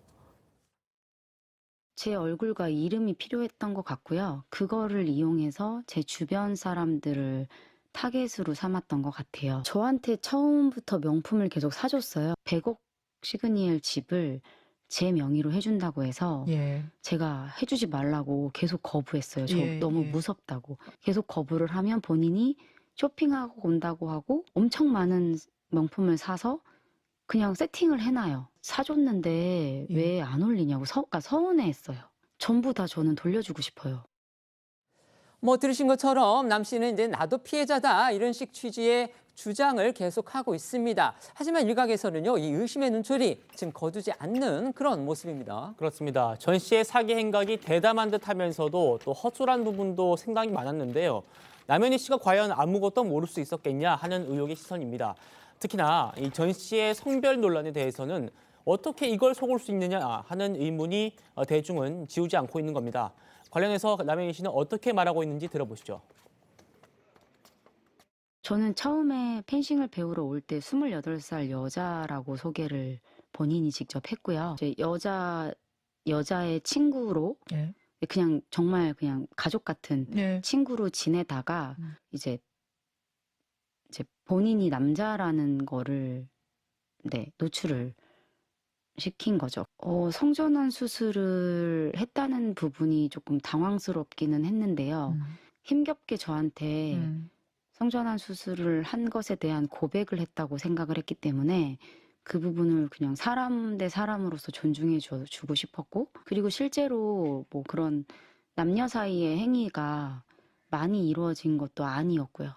제 얼굴과 이름이 필요했던 것 같고요. 그거를 이용해서 제 주변 사람들을 타겟으로 삼았던 것 같아요. 저한테 처음부터 명품을 계속 사줬어요. 100억 시그니엘 집을 제 명의로 해준다고 해서 제가 해주지 말라고 계속 거부했어요. 저 너무 무섭다고. 계속 거부를 하면 본인이 쇼핑하고 온다고 하고 엄청 많은 명품을 사서 그냥 세팅을 해놔요. 사줬는데 왜 안 올리냐고 그러니까 서운해했어요. 전부 다 저는 돌려주고 싶어요. 뭐 들으신 것처럼 남 씨는 이제 나도 피해자다 이런 식 취지의 주장을 계속하고 있습니다. 하지만 일각에서는요, 이 의심의 눈초리 지금 거두지 않는 그런 모습입니다. 그렇습니다. 전 씨의 사기 행각이 대담한 듯하면서도 또 허술한 부분도 상당히 많았는데요. 남현희 씨가 과연 아무것도 모를 수 있었겠냐 하는 의혹의 시선입니다. 특히나 이 전 씨의 성별 논란에 대해서는 어떻게 이걸 속을 수 있느냐 하는 의문이 대중은 지우지 않고 있는 겁니다. 관련해서 남현희 씨는 어떻게 말하고 있는지 들어보시죠. 저는 처음에 펜싱을 배우러 올 때 28살 여자라고 소개를 본인이 직접 했고요. 이제 여자의 친구로 그냥 정말 그냥 가족 같은 친구로 지내다가 이제 본인이 남자라는 거를 노출을 시킨 거죠. 성전환 수술을 했다는 부분이 조금 당황스럽기는 했는데요. 힘겹게 저한테 성전환 수술을 한 것에 대한 고백을 했다고 생각을 했기 때문에 그 부분을 그냥 사람 대 사람으로서 존중해 주고 싶었고, 그리고 실제로 뭐 그런 남녀 사이의 행위가 많이 이루어진 것도 아니었고요.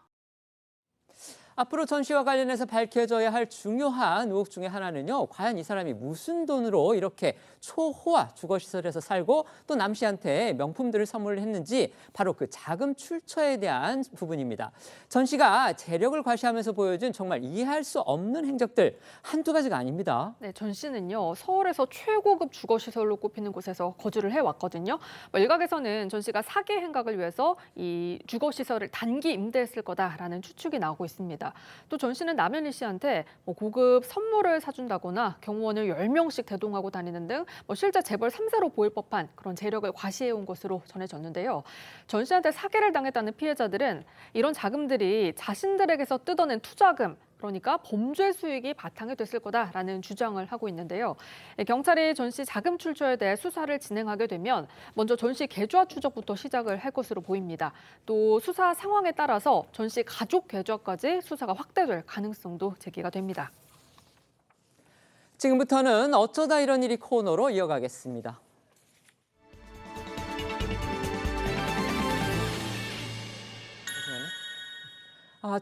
앞으로 전 씨와 관련해서 밝혀져야 할 중요한 의혹 중에 하나는요, 과연 이 사람이 무슨 돈으로 이렇게 초호화 주거시설에서 살고 또 남 씨한테 명품들을 선물을 했는지, 바로 그 자금 출처에 대한 부분입니다. 전 씨가 재력을 과시하면서 보여준 정말 이해할 수 없는 행적들 한두 가지가 아닙니다. 네, 전 씨는요, 서울에서 최고급 주거시설로 꼽히는 곳에서 거주를 해왔거든요. 일각에서는 전 씨가 사기 행각을 위해서 이 주거시설을 단기 임대했을 거다라는 추측이 나오고 있습니다. 또 전 씨는 남현희 씨한테 고급 선물을 사준다거나 경호원을 10명씩 대동하고 다니는 등 실제 재벌 3세로 보일 법한 그런 재력을 과시해온 것으로 전해졌는데요. 전 씨한테 사기를 당했다는 피해자들은 이런 자금들이 자신들에게서 뜯어낸 투자금, 그러니까 범죄 수익이 바탕이 됐을 거다라는 주장을 하고 있는데요. 경찰이 전 씨 자금 출처에 대해 수사를 진행하게 되면 먼저 전 씨 계좌 추적부터 시작을 할 것으로 보입니다. 또 수사 상황에 따라서 전 씨 가족 계좌까지 수사가 확대될 가능성도 제기가 됩니다. 지금부터는 어쩌다 이런 일이 코너로 이어가겠습니다.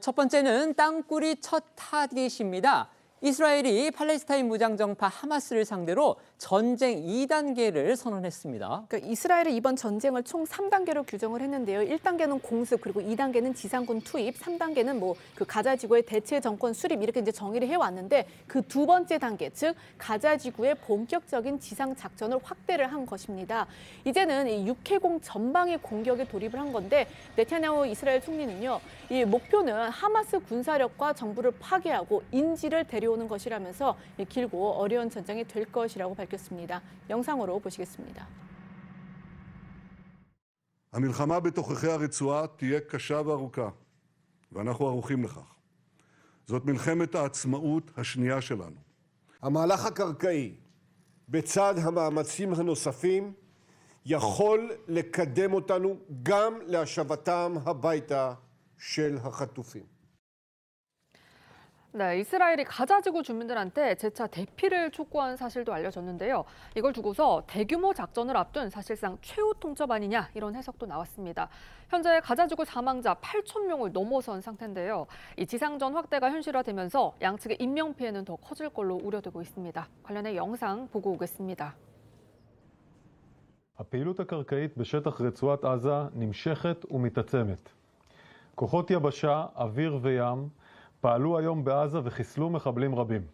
첫 번째는 땅굴이 첫 타깃입니다. 이스라엘이 팔레스타인 무장정파 하마스를 상대로 전쟁 2단계를 선언했습니다. 그러니까 이스라엘이 이번 전쟁을 총 3단계로 규정을 했는데요. 1단계는 공습, 그리고 2단계는 지상군 투입, 3단계는 그 가자 지구의 대체 정권 수립, 이렇게 이제 정의를 해왔는데, 그 두 번째 단계, 즉 가자 지구의 본격적인 지상 작전을 확대를 한 것입니다. 이제는 이 육해공 전방의 공격에 돌입을 한 건데, 네타냐후 이스라엘 총리는요, 이 목표는 하마스 군사력과 정부를 파괴하고 인지를 데려오는 것이라면서 길고 어려운 전쟁이 될 것이라고 밝혔습니다. 영상으로 보시겠습니다. המלחמה בתוככי הרצועה תהיה קשה וארוכה, ואנחנו ערוכים לכך. זאת מלחמת העצמאות השנייה שלנו. המהלך הקרקעי, בצד המאמצים הנוספים, יכול לקדם אותנו גם להשבתם הביתה של החטופים. 네, 이스라엘이 가자지구 주민들한테 재차 대피를 촉구한 사실도 알려졌는데요. 이걸 두고서 대규모 작전을 앞둔 사실상 최후 통첩 아니냐, 이런 해석도 나왔습니다. 현재 가자지구 사망자 8,000명을 넘어선 상태인데요. 이 지상전 확대가 현실화되면서 양측의 인명피해는 더 커질 걸로 우려되고 있습니다. 관련해 영상 보고 오겠습니다. הפעילות הקרקעית בשטח רצועת עזה נמשכת ומתעצמת. כוחות יבשה, אוויר וים פעלו היום בעזה וחיסלו מחבלים רבים.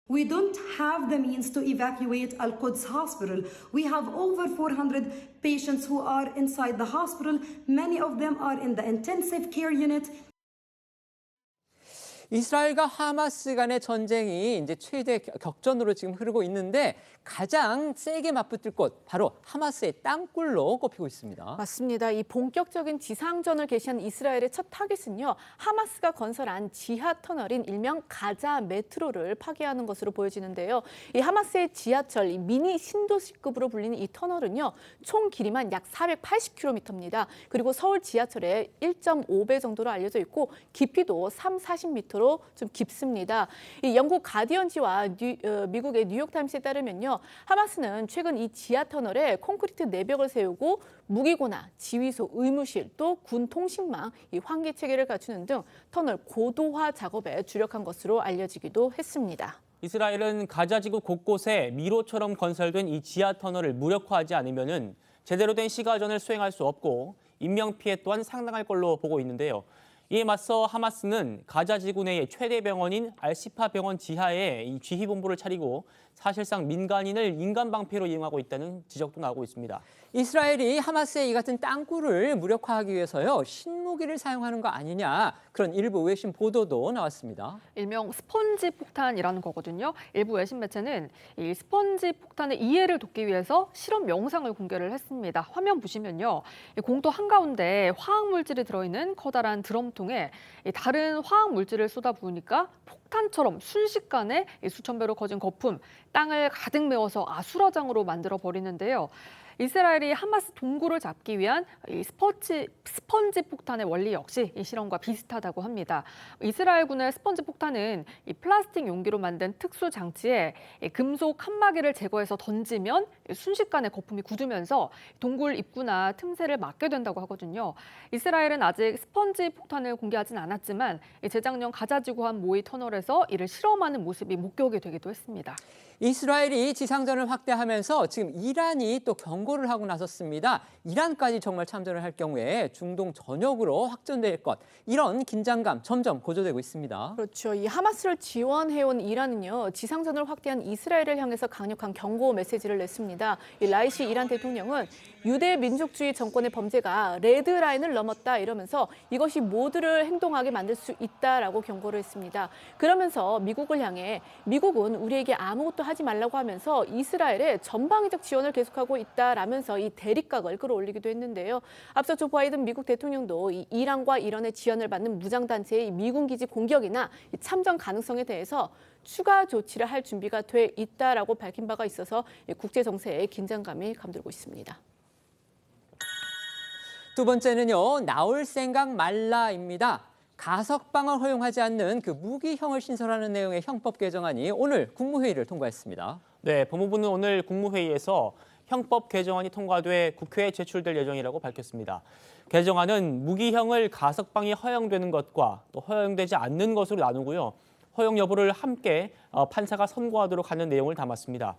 We don't have the means to evacuate Al-Quds hospital. We have over 400 patients who are inside the hospital. Many of them are in the intensive care unit. 이스라엘과 하마스 간의 전쟁이 이제 최대 격전으로 지금 흐르고 있는데 가장 세게 맞붙을 곳 바로 하마스의 땅굴로 꼽히고 있습니다. 맞습니다. 이 본격적인 지상전을 개시한 이스라엘의 첫 타깃은요. 하마스가 건설한 지하 터널인 일명 가자 메트로를 파괴하는 것으로 보여지는데요. 이 하마스의 지하철, 이 미니 신도시급으로 불리는 이 터널은요. 총 길이만 약 480km입니다. 그리고 서울 지하철의 1.5배 정도로 알려져 있고 깊이도 40m로 좀 깊습니다. 이 영국 가디언지와 미국의 뉴욕타임스에 따르면요. 하마스는 최근 이 지하 터널에 콘크리트 내벽을 세우고 무기고나 지휘소, 의무실, 또 군 통신망, 이 환기 체계를 갖추는 등 터널 고도화 작업에 주력한 것으로 알려지기도 했습니다. 이스라엘은 가자지구 곳곳에 미로처럼 건설된 이 지하 터널을 무력화하지 않으면은 제대로 된 시가전을 수행할 수 없고 인명피해 또한 상당할 걸로 보고 있는데요. 이에 맞서 하마스는 가자지구 내의 최대 병원인 알시파 병원 지하에 이 지휘본부를 차리고 사실상 민간인을 인간 방패로 이용하고 있다는 지적도 나오고 있습니다. 이스라엘이 하마스의 이 같은 땅굴을 무력화하기 위해서요. 신무기를 사용하는 거 아니냐 그런 일부 외신 보도도 나왔습니다. 일명 스펀지 폭탄이라는 거거든요. 일부 외신 매체는 이 스펀지 폭탄의 이해를 돕기 위해서 실험 영상을 공개를 했습니다. 화면 보시면요. 공도 한가운데 화학물질이 들어있는 커다란 드럼통에 다른 화학물질을 쏟아부으니까 폭탄처럼 순식간에 수천 배로 커진 거품, 땅을 가득 메워서 아수라장으로 만들어 버리는데요. 이스라엘이 하마스 동굴을 잡기 위한 이 스펀지 폭탄의 원리 역시 이 실험과 비슷하다고 합니다. 이스라엘군의 스펀지 폭탄은 이 플라스틱 용기로 만든 특수 장치에 금속 칸막이를 제거해서 던지면 순식간에 거품이 굳으면서 동굴 입구나 틈새를 막게 된다고 하거든요. 이스라엘은 아직 스펀지 폭탄을 공개하진 않았지만 재작년 가자지구한 모의 터널에서 이를 실험하는 모습이 목격이 되기도 했습니다. 이스라엘이 지상전을 확대하면서 지금 이란이 또 경고를 하고 나섰습니다. 이란까지 정말 참전을 할 경우에 중동 전역으로 확전될 것, 이런 긴장감 점점 고조되고 있습니다. 그렇죠. 이 하마스를 지원해온 이란은요. 지상전을 확대한 이스라엘을 향해서 강력한 경고 메시지를 냈습니다. 이 라이시 이란 대통령은 유대 민족주의 정권의 범죄가 레드라인을 넘었다 이러면서 이것이 모두를 행동하게 만들 수 있다라고 경고를 했습니다. 그러면서 미국을 향해 미국은 우리에게 아무것도 하지 말라고 하면서 이스라엘에 전방위적 지원을 계속하고 있다라면서 이 대립각을 끌어올리기도 했는데요. 앞서 조 바이든 미국 대통령도 이 이란과 이란의 지원을 받는 무장단체의 미군 기지 공격이나 참전 가능성에 대해서 추가 조치를 할 준비가 돼 있다라고 밝힌 바가 있어서 국제 정세에 긴장감이 감돌고 있습니다. 두 번째는요. 나올 생각 말라입니다. 가석방을 허용하지 않는 그 무기형을 신설하는 내용의 형법 개정안이 오늘 국무회의를 통과했습니다. 네, 법무부는 오늘 국무회의에서 형법 개정안이 통과돼 국회에 제출될 예정이라고 밝혔습니다. 개정안은 무기형을 가석방이 허용되는 것과 또 허용되지 않는 것으로 나누고요. 허용 여부를 함께 판사가 선고하도록 하는 내용을 담았습니다.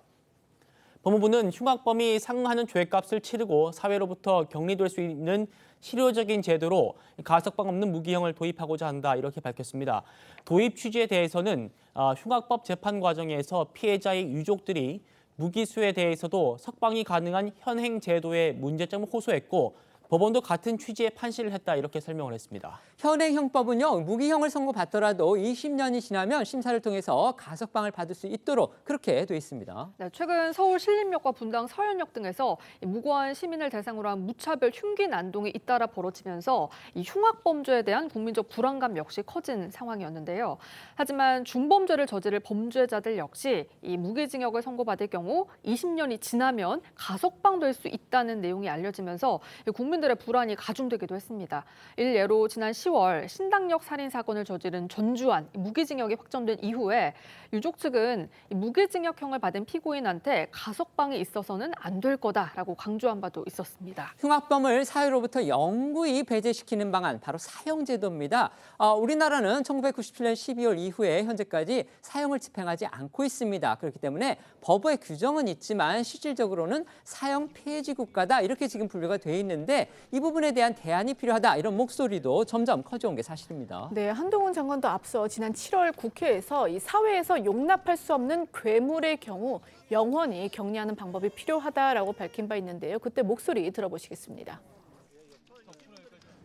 법무부는 흉악범이 상응하는 죄값을 치르고 사회로부터 격리될 수 있는 실효적인 제도로 가석방 없는 무기형을 도입하고자 한다 이렇게 밝혔습니다. 도입 취지에 대해서는 흉악법 재판 과정에서 피해자의 유족들이 무기수에 대해서도 석방이 가능한 현행 제도의 문제점을 호소했고 법원도 같은 취지의 판시를 했다 이렇게 설명을 했습니다. 현행 형법은요. 무기형을 선고받더라도 20년이 지나면 심사를 통해서 가석방을 받을 수 있도록 그렇게 돼 있습니다. 네, 최근 서울 신림역과 분당 서현역 등에서 무고한 시민을 대상으로 한 무차별 흉기 난동이 잇따라 벌어지면서 이 흉악범죄에 대한 국민적 불안감 역시 커진 상황이었는데요. 하지만 중범죄를 저지를 범죄자들 역시 이 무기징역을 선고받을 경우 20년이 지나면 가석방될 수 있다는 내용이 알려지면서 국민들의 불안이 가중되기도 했습니다. 일례로 지난 10월 신당역 살인 사건을 저지른 전주환 무기징역이 확정된 이후에 유족 측은 무기징역형을 받은 피고인한테 가석방이 있어서는 안 될 거다라고 강조한 바도 있었습니다. 흉악범을 사회로부터 영구히 배제시키는 방안, 바로 사형제도입니다. 우리나라는 1997년 12월 이후에 현재까지 사형을 집행하지 않고 있습니다. 그렇기 때문에 법의 규정은 있지만 실질적으로는 사형 폐지 국가다 이렇게 지금 분류가 돼 있는데 이 부분에 대한 대안이 필요하다 이런 목소리도 점점 커져온 게 사실입니다. 네, 한동훈 장관도 앞서 지난 7월 국회에서 이 사회에서 용납할 수 없는 괴물의 경우 영원히 격리하는 방법이 필요하다라고 밝힌 바 있는데요. 그때 목소리 들어보시겠습니다.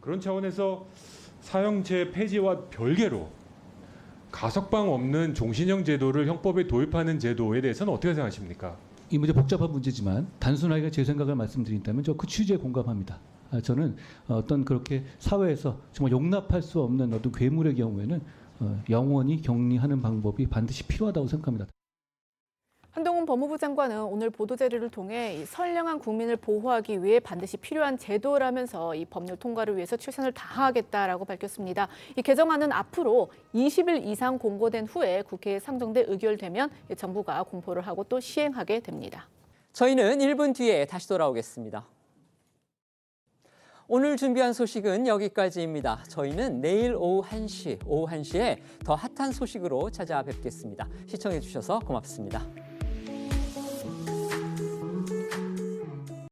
그런 차원에서 사형제 폐지와 별개로 가석방 없는 종신형 제도를 형법에 도입하는 제도에 대해서는 어떻게 생각하십니까? 이 문제 복잡한 문제지만 단순하게 제 생각을 말씀드린다면 저 그 취지에 공감합니다. 저는 어떤 그렇게 사회에서 정말 용납할 수 없는 어떤 괴물의 경우에는 영원히 격리하는 방법이 반드시 필요하다고 생각합니다. 한동훈 법무부 장관은 오늘 보도자료를 통해 이 선량한 국민을 보호하기 위해 반드시 필요한 제도라면서 이 법률 통과를 위해서 최선을 다하겠다라고 밝혔습니다. 이 개정안은 앞으로 20일 이상 공고된 후에 국회에 상정돼 의결되면 정부가 공포를 하고 또 시행하게 됩니다. 저희는 1분 뒤에 다시 돌아오겠습니다. 오늘 준비한 소식은 여기까지입니다. 저희는 내일 오후 1시에 더 핫한 소식으로 찾아뵙겠습니다. 시청해 주셔서 고맙습니다.